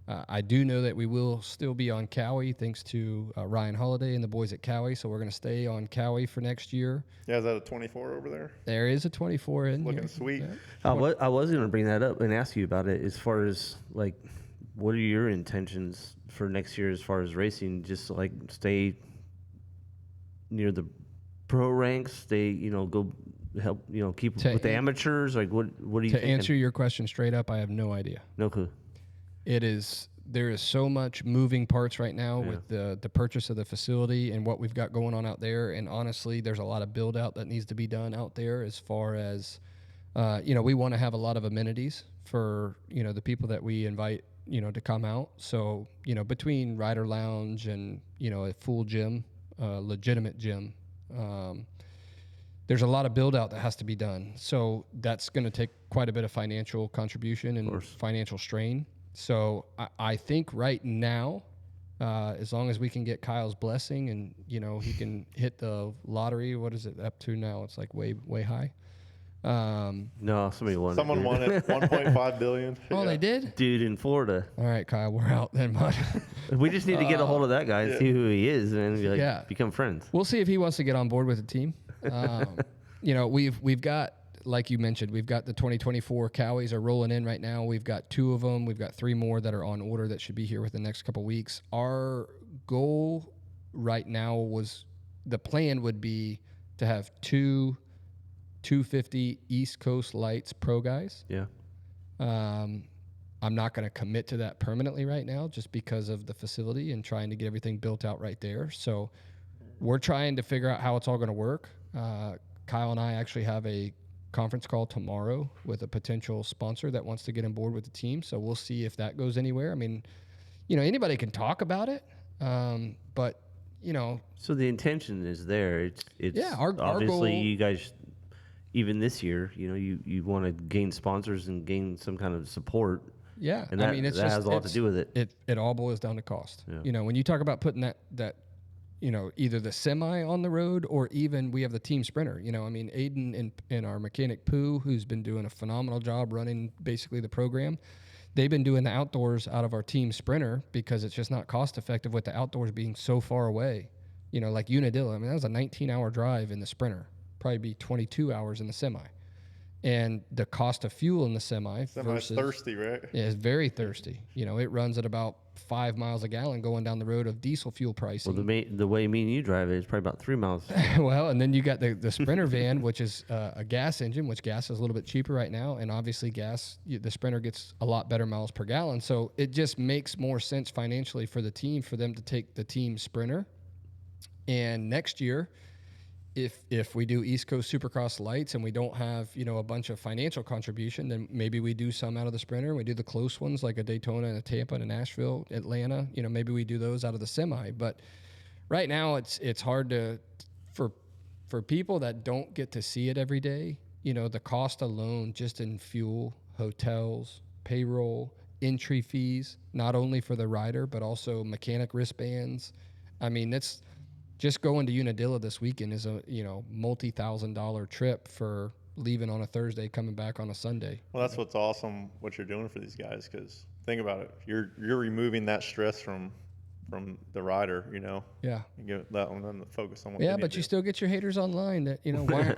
I do know that we will still be on Cowie thanks to Ryan Holiday and the boys at Cowie. So we're going to stay on Cowie for next year. Yeah, is that a 24 over there? There is a 24 in Looking here. sweet. Yeah. I was going to bring that up and ask you about it as far as like, what are your intentions for next year as far as racing? Just like stay near the pro ranks, stay, go help, keep with the amateurs. Like what are you thinking? To answer your question straight up, I have no idea. No clue. There is so much moving parts right now with the purchase of the facility and what we've got going on out there. And honestly, there's a lot of build out that needs to be done out there as far as, we want to have a lot of amenities for, the people that we invite, to come out. So, between rider lounge and, a full gym, legitimate gym, there's a lot of build out that has to be done. So that's going to take quite a bit of financial contribution and financial strain. So I think right now, as long as we can get Kyle's blessing and, he can hit the lottery, what is it up to now? It's like way, way high. No, somebody won. Someone won it, 1.5 billion. Oh, they did? Dude in Florida. All right, Kyle, we're out then, bud. We just need to get a hold of that guy and see who he is and be like, become friends. We'll see if he wants to get on board with the team. We've got, like you mentioned, we've got the 2024 Cowies are rolling in right now. We've got 2 of them. We've got 3 more that are on order that should be here within the next couple of weeks. Our goal right now the plan would be to have 2 250 East Coast Lights pro guys. Yeah. I'm not going to commit to that permanently right now just because of the facility and trying to get everything built out right there. So we're trying to figure out how it's all going to work. Kyle and I actually have a conference call tomorrow with a potential sponsor that wants to get on board with the team. So we'll see if that goes anywhere. I mean, anybody can talk about it, but So the intention is there. It's our obviously goal, you guys, even this year, you want to gain sponsors and gain some kind of support. Yeah, and that, it's that has a lot to do with it. It all boils down to cost. Yeah. When you talk about putting that either the semi on the road or even we have the team sprinter. Aiden and our mechanic Pooh, who's been doing a phenomenal job running basically the program. They've been doing the outdoors out of our team sprinter because it's just not cost effective with the outdoors being so far away. Like Unadilla. That was a 19-hour drive in the sprinter. Probably be 22 hours in the semi. And the cost of fuel in the semi's thirsty, right? Yeah, it's very thirsty. It runs at about 5 miles a gallon going down the road of diesel fuel pricing. Well, the way me and you drive it is probably about 3 miles. Well, and then you got the Sprinter van, which is a gas engine, which gas is a little bit cheaper right now. And obviously the Sprinter gets a lot better miles per gallon. So it just makes more sense financially for the team for them to take the team Sprinter. And next year, if we do East Coast Supercross Lights and we don't have, a bunch of financial contribution, then maybe we do some out of the Sprinter. We do the close ones like a Daytona and a Tampa and a Nashville, Atlanta. Maybe we do those out of the semi. But right now it's hard for people that don't get to see it every day. The cost alone just in fuel, hotels, payroll, entry fees, not only for the rider but also mechanic wristbands. That's just going to Unadilla this weekend is a multi-$1,000 trip for leaving on a Thursday, coming back on a Sunday. Well, that's what's awesome what you're doing for these guys, because think about it, you're removing that stress from the rider, Yeah. You get that one and focus on what. Yeah, but you still get your haters online that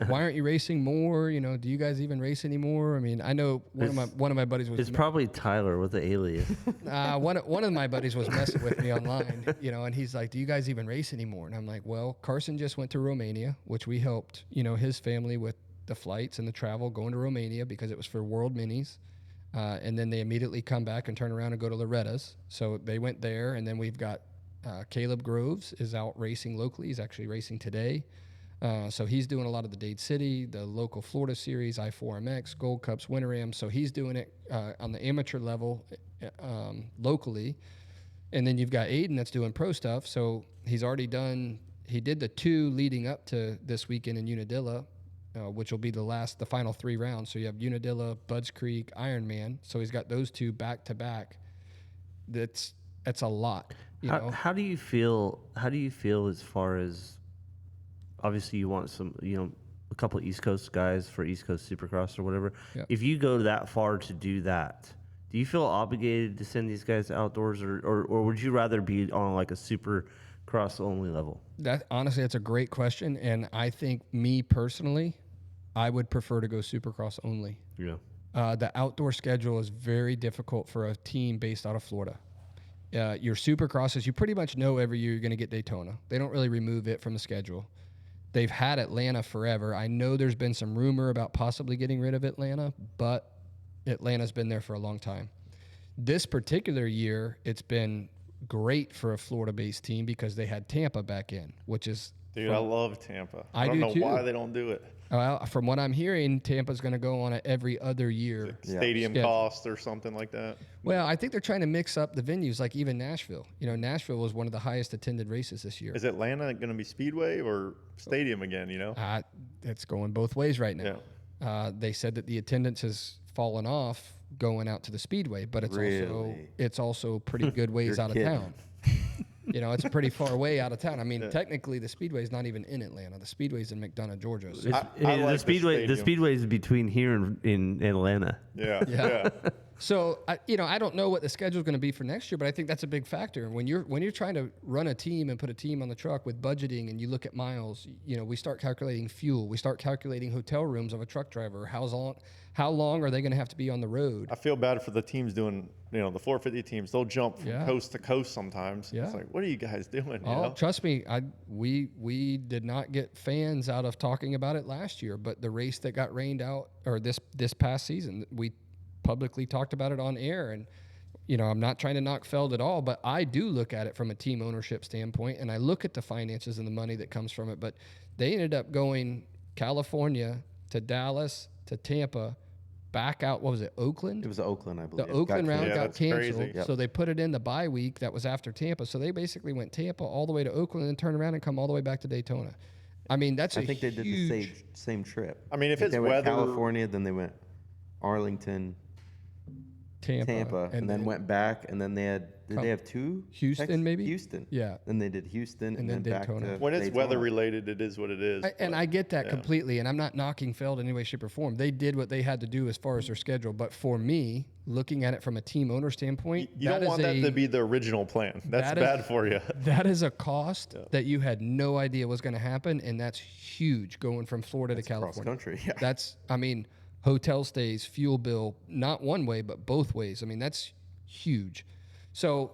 why aren't you racing more? Do you guys even race anymore? I know one of my buddies was. It's probably Tyler with the alias. One of my buddies was messing with me online, and he's like, "Do you guys even race anymore?" And I'm like, "Well, Carson just went to Romania, which we helped, his family with the flights and the travel going to Romania because it was for World Minis." And then they immediately come back and turn around and go to Loretta's. So they went there, and then we've got Caleb Groves is out racing locally. He's actually racing today. So he's doing a lot of the Dade City, the local Florida series, I4MX, Gold Cups, Winter Am. So he's doing it on the amateur level locally. And then you've got Aiden that's doing pro stuff. So he's already he did the 2 leading up to this weekend in Unadilla. Which will be the final 3 rounds. So you have Unadilla, Budds Creek, Ironman. So he's got those 2 back to back. That's a lot. How do you feel? How do you feel as far as obviously you want some, a couple of East Coast guys for East Coast Supercross or whatever. Yeah. If you go that far to do that, do you feel obligated to send these guys outdoors, or would you rather be on like a Supercross only level? That honestly, that's a great question, and I think me personally, I would prefer to go Supercross only. Yeah. The outdoor schedule is very difficult for a team based out of Florida. Your Supercrosses, you pretty much know every year you're going to get Daytona. They don't really remove it from the schedule. They've had Atlanta forever. I know there's been some rumor about possibly getting rid of Atlanta, but Atlanta's been there for a long time. This particular year, it's been great for a Florida-based team because they had Tampa back in, which is... Dude, I love Tampa. I don't do know too. why they don't do it. Well, from what I'm hearing, Tampa's going to go on a every other year Stadium schedule. cost or something like that. Well, I think they're trying to mix up the venues, like even Nashville. Nashville was one of the highest attended races this year. Is Atlanta going to be Speedway or Stadium again, It's going both ways right now. Yeah. They said that the attendance has fallen off going out to the Speedway, but it's also pretty good ways out of town. It's a pretty far way out of town. I mean, technically, the Speedway's not even in Atlanta. The Speedway's in McDonough, Georgia. So. The Speedway is between here and in Atlanta. Yeah. So I don't know what the schedule's going to be for next year, but I think that's a big factor. When you're trying to run a team and put a team on the truck with budgeting, and you look at miles, we start calculating fuel, we start calculating hotel rooms of a truck driver. How long are they going to have to be on the road? I feel bad for the teams doing, the 450 teams. They'll jump from coast to coast sometimes. Yeah. It's like, what are you guys doing? Trust me, we did not get fans out of talking about it last year, but the race that got rained out, or this past season, we publicly talked about it on air. And I'm not trying to knock Feld at all, but I do look at it from a team ownership standpoint, and I look at the finances and the money that comes from it. But they ended up going California to Dallas to Tampa, back out. What was it, Oakland? It was Oakland, I believe. The Oakland round got canceled, crazy. so they put it in the bye week that was after Tampa. So they basically went Tampa all the way to Oakland and turned around and come all the way back to Daytona. I mean, I think they did the same trip. I mean, if it's they weather, went California, then they went Arlington, Tampa, and then went back, and then they have two? Houston, maybe? Houston. Yeah. Then they did Houston, and then back Daytona. to when it's Daytona. weather related, it is what it is. I get that completely, and I'm not knocking Feld in any way, shape, or form. They did what they had to do as far as their schedule. But for me, looking at it from a team owner standpoint, you don't want that to be the original plan. That's bad for you. That is a cost that you had no idea was going to happen, and that's huge going from Florida to California. Cross country, yeah. That's, hotel stays, fuel bill, not one way, but both ways. That's huge. So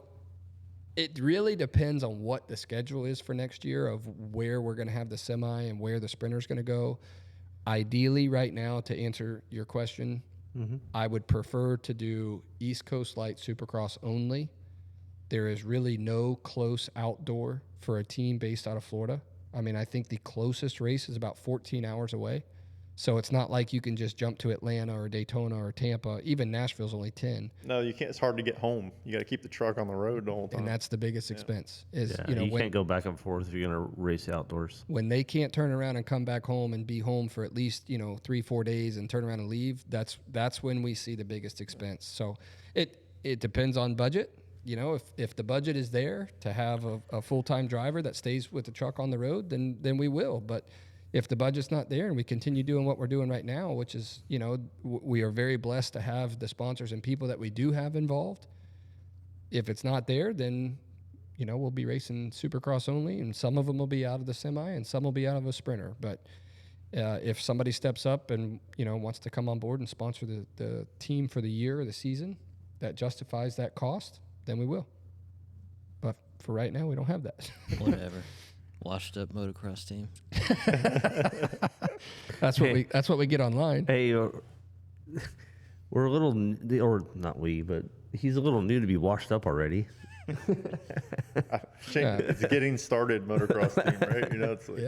it really depends on what the schedule is for next year of where we're going to have the semi and where the sprinter's going to go. Ideally, right now, to answer your question, I would prefer to do East Coast Light Supercross only. There is really no close outdoor for a team based out of Florida. I think the closest race is about 14 hours away. So it's not like you can just jump to Atlanta or Daytona or Tampa. Even Nashville's only 10. No, you can't. It's hard to get home. You got to keep the truck on the road the whole time. And that's the biggest expense. Is you can't go back and forth if you're going to race outdoors. When they can't turn around and come back home and be home for at least 3-4 days and turn around and leave, that's when we see the biggest expense. So it depends on budget. If the budget is there to have a full-time driver that stays with the truck on the road, then we will. But if the budget's not there and we continue doing what we're doing right now, which is, we are very blessed to have the sponsors and people that we do have involved. If it's not there, then, we'll be racing Supercross only, and some of them will be out of the semi and some will be out of a sprinter. But if somebody steps up and, wants to come on board and sponsor the team for the year or the season that justifies that cost, then we will. But for right now, we don't have that. Whatever. Washed up motocross team. That's what we get online. Hey, we're a little, or not we, but he's a little new to be washed up already. It's getting started motocross team, right? It's like,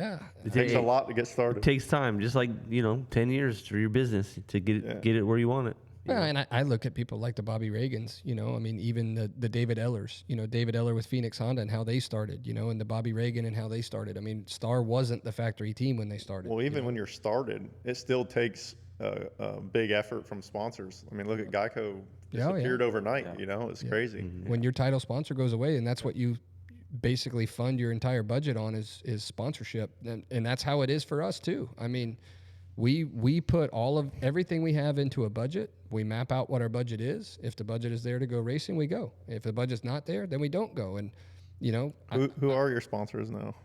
it takes a lot to get started. It takes time, just like 10 years for your business to get it where you want it. Yeah, and I look at people like the Bobby Reagans, even the David Ellers, David Eller with Phoenix Honda and how they started, and the Bobby Reagan and how they started. Star wasn't the factory team when they started. Well, even when you're started, it still takes a big effort from sponsors. I mean, look at Geico disappeared overnight. You know, it's crazy. When your title sponsor goes away, and that's what you basically fund your entire budget on is sponsorship, and that's how it is for us too. I mean, we put everything we have into a budget. We map out what our budget is. If the budget is there to go racing, we go. If the budget's not there, then we don't go. And you know, who are your sponsors now?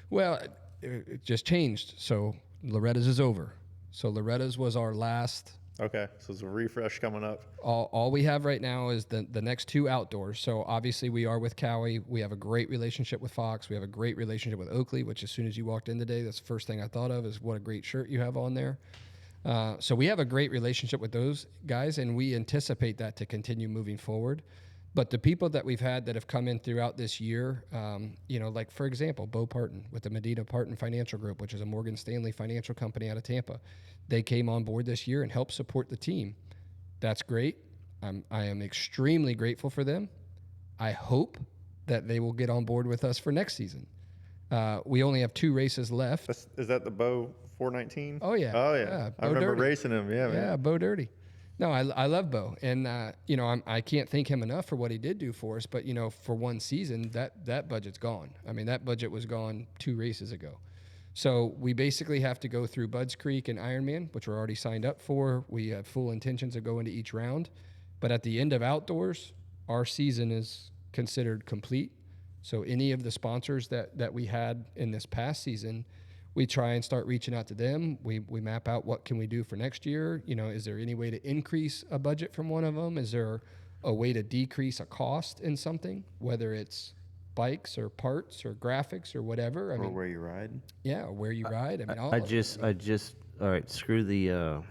Well, it just changed. So Loretta's is over. So Loretta's was our last. Okay, so it's a refresh coming up. All we have right now is the next two outdoors. So obviously we are with Cowie. We have a great relationship with Fox. We have a great relationship with Oakley, which as soon as you walked in today, that's the first thing I thought of is what a great shirt you have on there. So we have a great relationship with those guys, and we anticipate that to continue moving forward. But the people that we've had that have come in throughout this year, you know, like for example, Bo Parton with the Medina Parton Financial Group, which is a Morgan Stanley financial company out of Tampa. They came on board this year and helped support the team. That's great. I am extremely grateful for them. I hope that they will get on board with us for next season. We only have 2 races left. Is that the Bo 419? Oh, yeah. Oh, yeah. I remember racing him. Yeah, man. Yeah, Bo Dirty. No, I love Bo, and you know, I can't thank him enough for what he did do for us. But you know, for one season, that budget's gone. I mean, that budget was gone 2 races ago. So we basically have to go through Budds Creek and Ironman, which we're already signed up for. We have full intentions of going to each round, but at the end of outdoors, our season is considered complete. So any of the sponsors that we had in this past season, we try and start reaching out to them. We map out what can we do for next year. You know, is there any way to increase a budget from one of them? Is there a way to decrease a cost in something, whether it's bikes or parts or graphics or whatever? I mean, where you ride. Yeah, where you ride. I mean, all right. Screw the,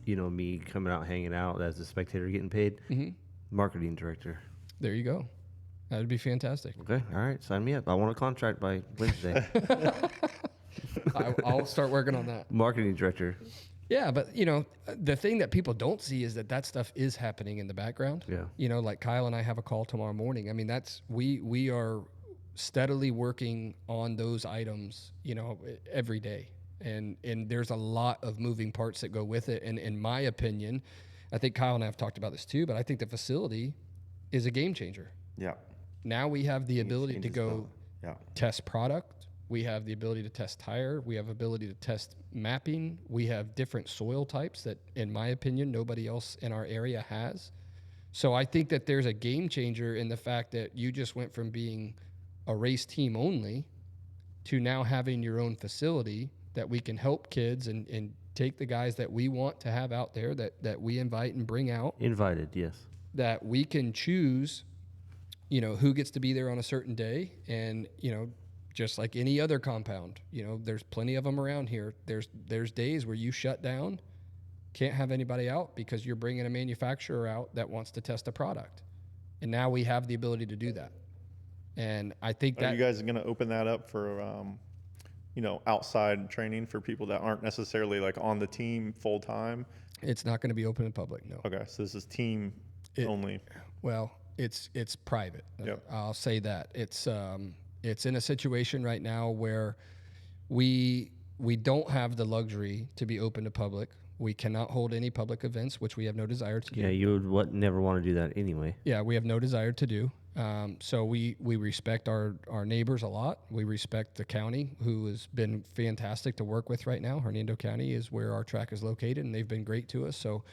you know, me coming out, hanging out as a spectator, getting paid. Mm-hmm. Marketing director. There you go. That'd be fantastic. Okay. All right. Sign me up. I want a contract by Wednesday. I'll start working on that. Marketing director. Yeah, but you know, the thing that people don't see is that stuff is happening in the background. Yeah. You know, like Kyle and I have a call tomorrow morning. I mean, that's we are steadily working on those items, you know, every day. And there's a lot of moving parts that go with it. And in my opinion, I think Kyle and I have talked about this too, but I think the facility is a game changer. Yeah. Now we have the ability to go test product. We have the ability to test tire. We have ability to test mapping. We have different soil types that, in my opinion, nobody else in our area has. So I think that there's a game changer in the fact that you just went from being a race team only to now having your own facility that we can help kids and take the guys that we want to have out there that we invite and bring out. Invited, yes. That we can choose, you know, who gets to be there on a certain day. And, you know, just like any other compound, you know, there's plenty of them around here. There's days where you shut down, can't have anybody out because you're bringing a manufacturer out that wants to test a product. And now we have the ability to do that. And I think that... Are you guys going to open that up for, you know, outside training for people that aren't necessarily like on the team full time? It's not going to be open in public, no. Okay, so this is team only. Well, it's private. Yep. I'll say that. It's in a situation right now where we don't have the luxury to be open to public. We cannot hold any public events, which we have no desire to do. Yeah, you would never want to do that anyway. Yeah, we have no desire to do. So we respect our neighbors a lot. We respect the county, who has been fantastic to work with right now. Hernando County is where our track is located, and they've been great to us. So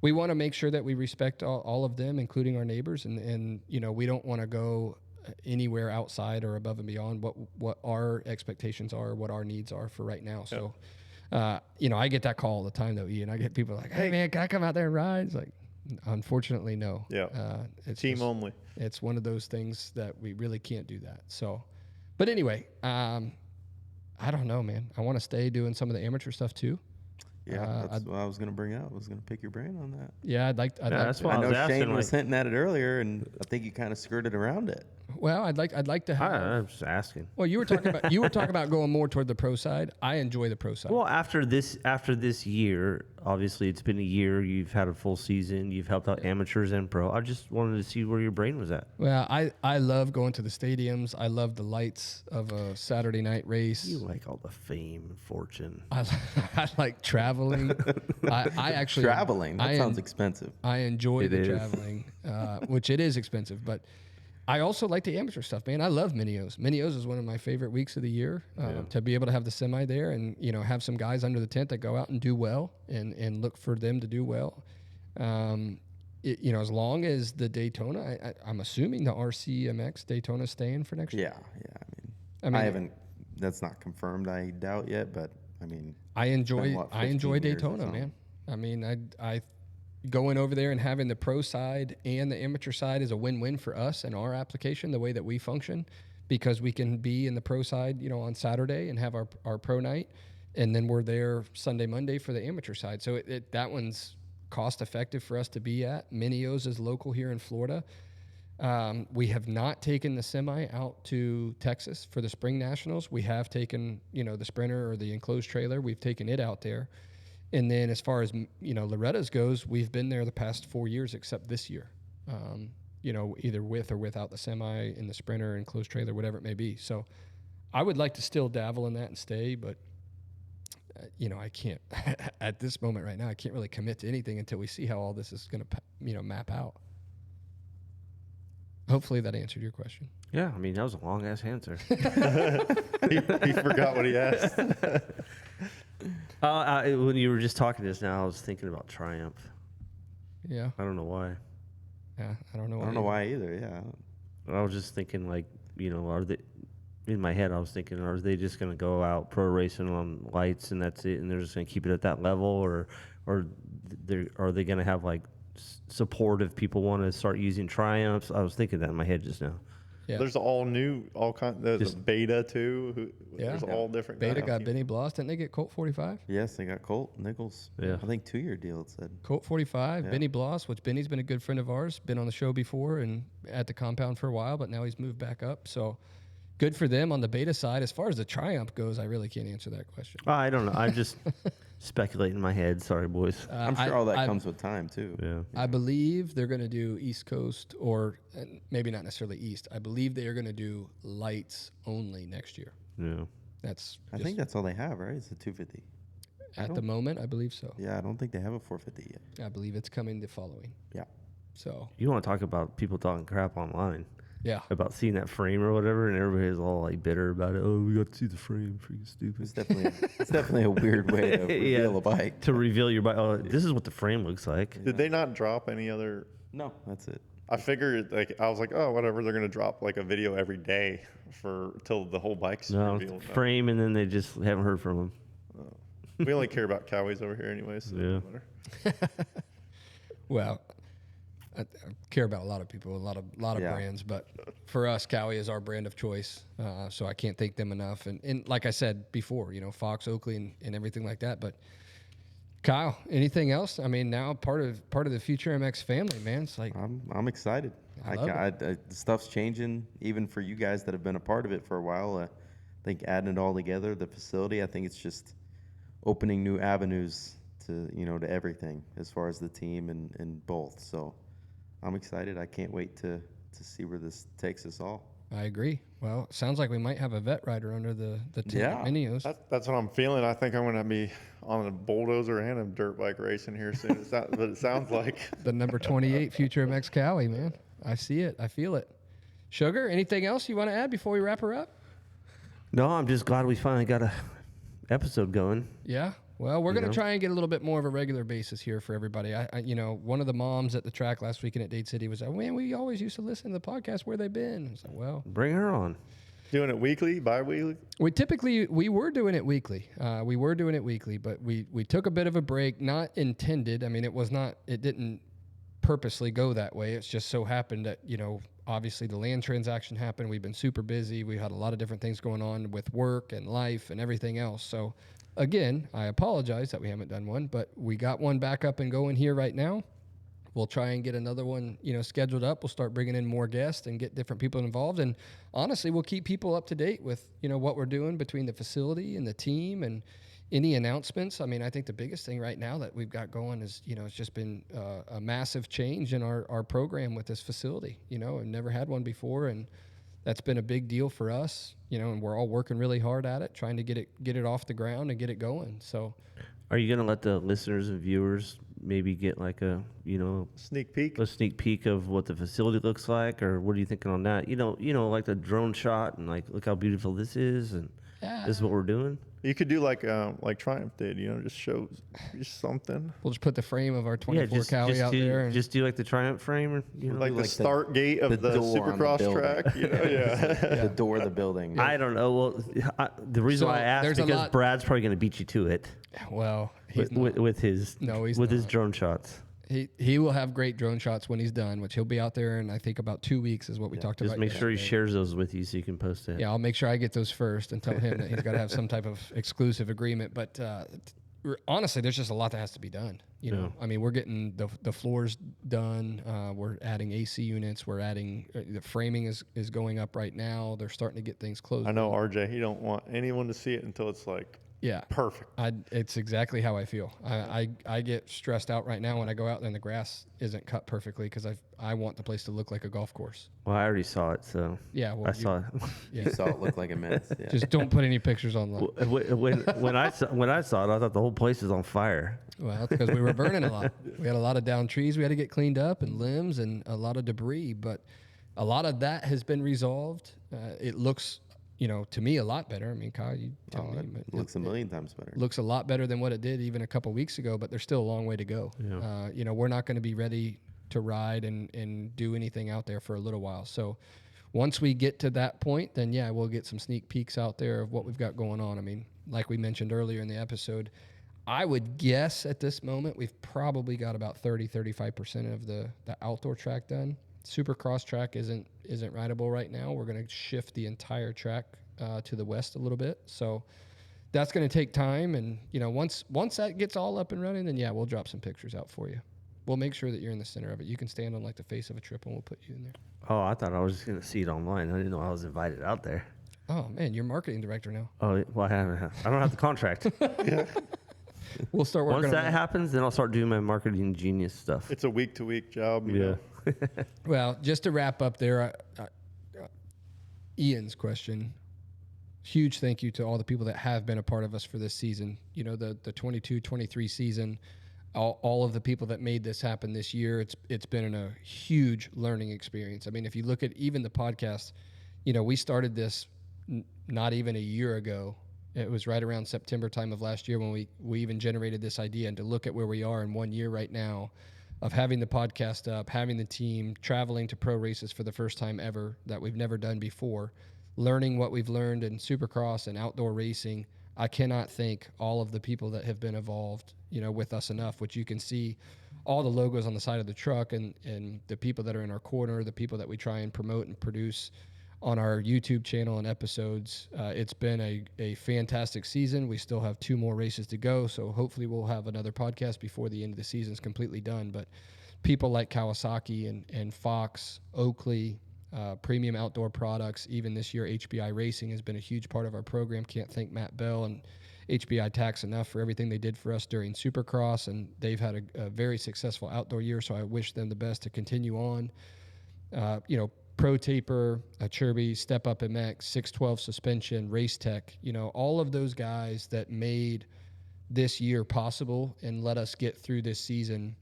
we want to make sure that we respect all of them, including our neighbors. And you know, we don't want to go anywhere outside or above and beyond what our expectations are, what our needs are for right now. So, you know, I get that call all the time though, Ian. I get people like, "Hey man, can I come out there and ride?" It's like, unfortunately, no. Yeah. It's team only. It's one of those things that we really can't do that. So, but anyway, I don't know, man. I want to stay doing some of the amateur stuff too. Yeah, that's what I was going to bring up. I was going to pick your brain on that. Yeah, I'd like that's to. why I know was Shane was hinting at it earlier, and I think you kind of skirted around it. Well, I'd like to have. I'm just asking. Well, you were talking about going more toward the pro side. I enjoy the pro side. Well, after this year, obviously it's been a year. You've had a full season. You've helped out amateurs and pro. I just wanted to see where your brain was at. Well, I love going to the stadiums. I love the lights of a Saturday night race. You like all the fame and fortune. I like traveling. I actually Traveling? That sounds expensive. I enjoy the is. traveling, which it is expensive, but I also like the amateur stuff, man. I love Mini-O's. Mini-O's is one of my favorite weeks of the year. To be able to have the semi there and, you know, have some guys under the tent that go out and do well and look for them to do well. You know, as long as the Daytona, I'm assuming the RCMX Daytona's staying for next year. Yeah. I mean, I haven't. That's not confirmed. I doubt yet, but I mean, I enjoy 15 years or Daytona, something. man. I mean, I going over there and having the pro side and the amateur side is a win-win for us and our application, the way that we function, because we can be in the pro side, you know, on Saturday and have our pro night, and then we're there Sunday, Monday for the amateur side. So that one's cost effective for us to be at. Mini-O's is local here in Florida. We have not taken the semi out to Texas for the Spring Nationals. We have taken, you know, the Sprinter or the enclosed trailer. We've taken it out there. And then as far as, you know, Loretta's goes, we've been there the past 4 years except this year, you know, either with or without the semi in the Sprinter, enclosed trailer, whatever it may be. So I would like to still dabble in that and stay, but, you know, I can't at this moment right now. I can't really commit to anything until we see how all this is going to, you know, map out. Hopefully that answered your question. Yeah, I mean, that was a long-ass answer. He forgot what he asked. When you were just talking just now, I was thinking about Triumph. Yeah. I don't know why. Yeah. I don't know. I don't know why either. Yeah. I was just thinking, like, you know, are they, in my head, I was thinking, are they just going to go out pro racing on lights and that's it, and they're just going to keep it at that level, or are they going to have, like, supportive people want to start using Triumphs? I was thinking that in my head just now. Yeah. There's all kinds. There's a Beta too. There's all different. Beta kinds. got Benny Bloss. Didn't they get Colt 45? Yes, they got Colt Nichols. Yeah. I think 2-year deal. It said. Colt 45, Yeah. Benny Bloss, which Benny's been a good friend of ours, been on the show before and at the compound for a while, but now he's moved back up. So good for them on the Beta side. As far as the Triumph goes, I really can't answer that question. I don't know. I'm just speculating in my head. Sorry, boys. I'm sure all that comes with time too. Yeah. I believe they're going to do East Coast, or maybe not necessarily East. I believe they are going to do lights only next year. Yeah. That's I think that's all they have, right? It's a 250. at the moment, I believe so. Yeah, I don't think they have a 450 yet. I believe it's coming the following. Yeah. So, You want to talk about people talking crap online yeah. about seeing that frame or whatever, and everybody's all like bitter about it. Oh, we got to see the frame. Freaking stupid. It's definitely a weird way to reveal a bike. To reveal your bike. Oh, this is what the frame looks like. Did they not drop any other? No, that's it. I figured, like, I was like, oh, whatever. They're gonna drop like a video every day till the whole bike's No, revealed. frame, and then they just haven't heard from them. We only care about Cowies over here, anyways. So it doesn't matter. Well, I care about a lot of people, a lot of Yeah. brands, but for us, Cowie is our brand of choice. So I can't thank them enough. And like I said before, you know, Fox, Oakley, and everything like that. But Kyle, anything else? I mean, now part of the Future MX family, man. It's like I'm excited. I love the stuff's changing, even for you guys that have been a part of it for a while. I think adding it all together, the facility, I think it's just opening new avenues to everything as far as the team and both. So I'm excited. I can't wait to see where this takes us all. I agree. Well, it sounds like we might have a vet rider under the tent Yeah. at Mini-O's. That's what I'm feeling. I think I'm gonna be on a bulldozer and a dirt bike racing here soon. But it sounds like The number 28 Future MX Cowie, man. I see it. I feel it. Sugar, anything else you want to add before we wrap her up? No, I'm just glad we finally got a episode going. Yeah. Well, we're going to try and get a little bit more of a regular basis here for everybody. I one of the moms at the track last weekend at Dade City was like, man, we always used to listen to the podcast. Where they been? I was like, well, Bring her on. doing it weekly, bi-weekly. we were doing it weekly. But we took a bit of a break, not intended. I mean, it didn't purposely go that way. It's just so happened that, obviously the land transaction happened. We've been super busy. We had a lot of different things going on with work and life and everything else. So again, I apologize that we haven't done one, but we got one back up and going here right now. We'll try and get another one, scheduled up. We'll start bringing in more guests and get different people involved. And honestly, we'll keep people up to date with, what we're doing between the facility and the team and, any announcements? I mean, I think the biggest thing right now that we've got going is, it's just been a massive change in our program with this facility. I've never had one before, and that's been a big deal for us, and we're all working really hard at it, trying to get it off the ground and get it going. So, are you going to let the listeners and viewers maybe get like a sneak peek of what the facility looks like, or what are you thinking on that? Like the drone shot and like, look how beautiful this is, and this is what we're doing. You could do like Triumph did, just show just something. We'll just put the frame of our 24 Cowie out there. And just do like the Triumph frame, or, like the start gate of the Supercross track. The door of the building. I don't know. Well, the reason why I asked is because Brad's probably going to beat you to it. Well, with his drone shots. He will have great drone shots when he's done, which he'll be out there in, I think, about 2 weeks is what we talked about. Just make sure he shares those with you so you can post it. Yeah, I'll make sure I get those first and tell him that he's got to have some type of exclusive agreement. But honestly, there's just a lot that has to be done. I mean, we're getting the floors done. We're adding AC units. We're adding the framing is going up right now. They're starting to get things closed. I know, RJ. He don't want anyone to see it until it's like perfect. It's exactly how I feel. I get stressed out right now when I go out and the grass isn't cut perfectly because I want the place to look like a golf course. Well, I already saw it, so I saw it. You saw it look like a mess. Yeah. Just don't put any pictures online. When I saw it, I thought the whole place was on fire. Well, that's because we were burning a lot. We had a lot of down trees we had to get cleaned up, and limbs, and a lot of debris. But a lot of that has been resolved. It looks, to me, a lot better. I mean, Kyle, you tell me. It looks a million times better. Looks a lot better than what it did even a couple weeks ago, but there's still a long way to go. Yeah. We're not going to be ready to ride and do anything out there for a little while. So once we get to that point, then, we'll get some sneak peeks out there of what we've got going on. I mean, like we mentioned earlier in the episode, I would guess at this moment we've probably got about 35% of the outdoor track done. Supercross track isn't rideable right now. We're going to shift the entire track to the west a little bit. So that's going to take time. And, once that gets all up and running, then, we'll drop some pictures out for you. We'll make sure that you're in the center of it. You can stand on like the face of a trip and we'll put you in there. Oh, I thought I was just going to see it online. I didn't know I was invited out there. Oh, man, you're marketing director now. Oh, well, I don't have the contract. We'll start working Once on that happens, then I'll start doing my marketing genius stuff. It's a week-to-week job. Well, just to wrap up there, Ian's question, huge thank you to all the people that have been a part of us for this season. The 22-23 season, all of the people that made this happen this year, it's been a huge learning experience. I mean, if you look at even the podcast, we started this not even a year ago. It was right around September time of last year when we even generated this idea. And to look at where we are in 1 year right now of having the podcast up, having the team, traveling to pro races for the first time ever that we've never done before, learning what we've learned in Supercross and outdoor racing, I cannot thank all of the people that have been involved, with us enough, which you can see all the logos on the side of the truck and the people that are in our corner, the people that we try and promote and produce on our YouTube channel and episodes. It's been a fantastic season. We still have 2 more races to go, so hopefully we'll have another podcast before the end of the season is completely done. But people like Kawasaki and Fox, Oakley, Premium Outdoor Products, even this year HBI Racing has been a huge part of our program. Can't thank Matt Bell and HBI Tax enough for everything they did for us during Supercross, and they've had a very successful outdoor year, so I wish them the best to continue on. Pro Taper, Cherby, Step Up MX, 612 Suspension, Race Tech, all of those guys that made this year possible and let us get through this season.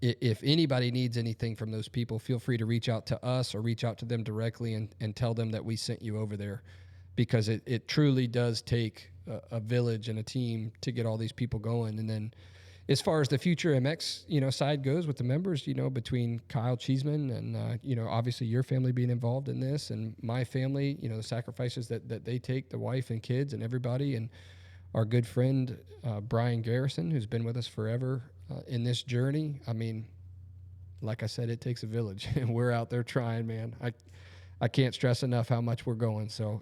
If anybody needs anything from those people, feel free to reach out to us or reach out to them directly and tell them that we sent you over there, because it truly does take a village and a team to get all these people going. And then as far as the future MX, side goes with the members, between Kyle Cheeseman and, obviously your family being involved in this and my family, the sacrifices that they take, the wife and kids and everybody, and our good friend, Brian Garrison, who's been with us forever in this journey. I mean, like I said, it takes a village and we're out there trying, man. I can't stress enough how much we're going. So,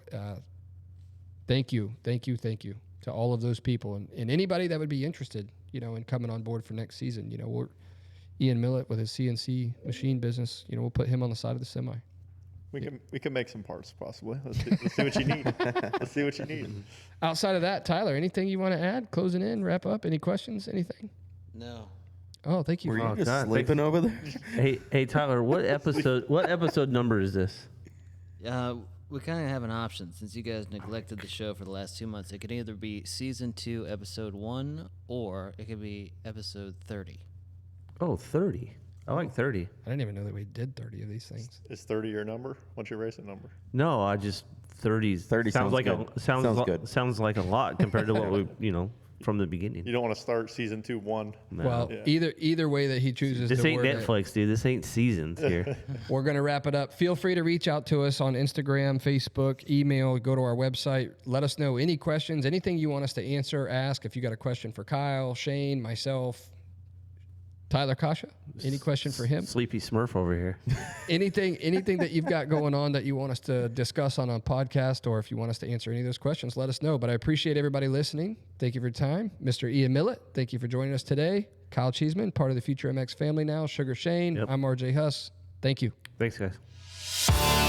thank you to all of those people and anybody that would be interested, in coming on board for next season. We're Ian Millett with his CNC machine business. We'll put him on the side of the semi. We can make some parts possibly. Let's see what you need. Let's see what you need. Outside of that, Tyler, anything you want to add? Closing in, wrap up. Any questions? Anything? No. Oh, thank you. Were you Oh, just God, sleeping over there? Hey Tyler, what episode number is this? We kind of have an option since you guys neglected the show for the last 2 months. It could either be season 2, episode 1, or it could be episode 30. Oh, 30. I like 30. I didn't even know that we did 30 of these things. Is 30 your number? What's your racing number? No, I just 30 sounds like good. sounds like a lot compared to what we from the beginning. You don't want to start season 2 1. No. Well, either way that he chooses This to ain't word Netflix, dude. This ain't seasons here. We're going to wrap it up. Feel free to reach out to us on Instagram, Facebook, email, go to our website. Let us know any questions, anything you want us to answer, ask. If you got a question for Kyle, Shane, myself, Tyler Kasha, any question for him? Sleepy Smurf over here. Anything that you've got going on that you want us to discuss on a podcast, or if you want us to answer any of those questions, let us know. But I appreciate everybody listening. Thank you for your time. Mr. Ian Millett, thank you for joining us today. Kyle Cheeseman, part of the Future MX family now. Sugar Shane, Yep. I'm RJ Huss. Thank you. Thanks, guys.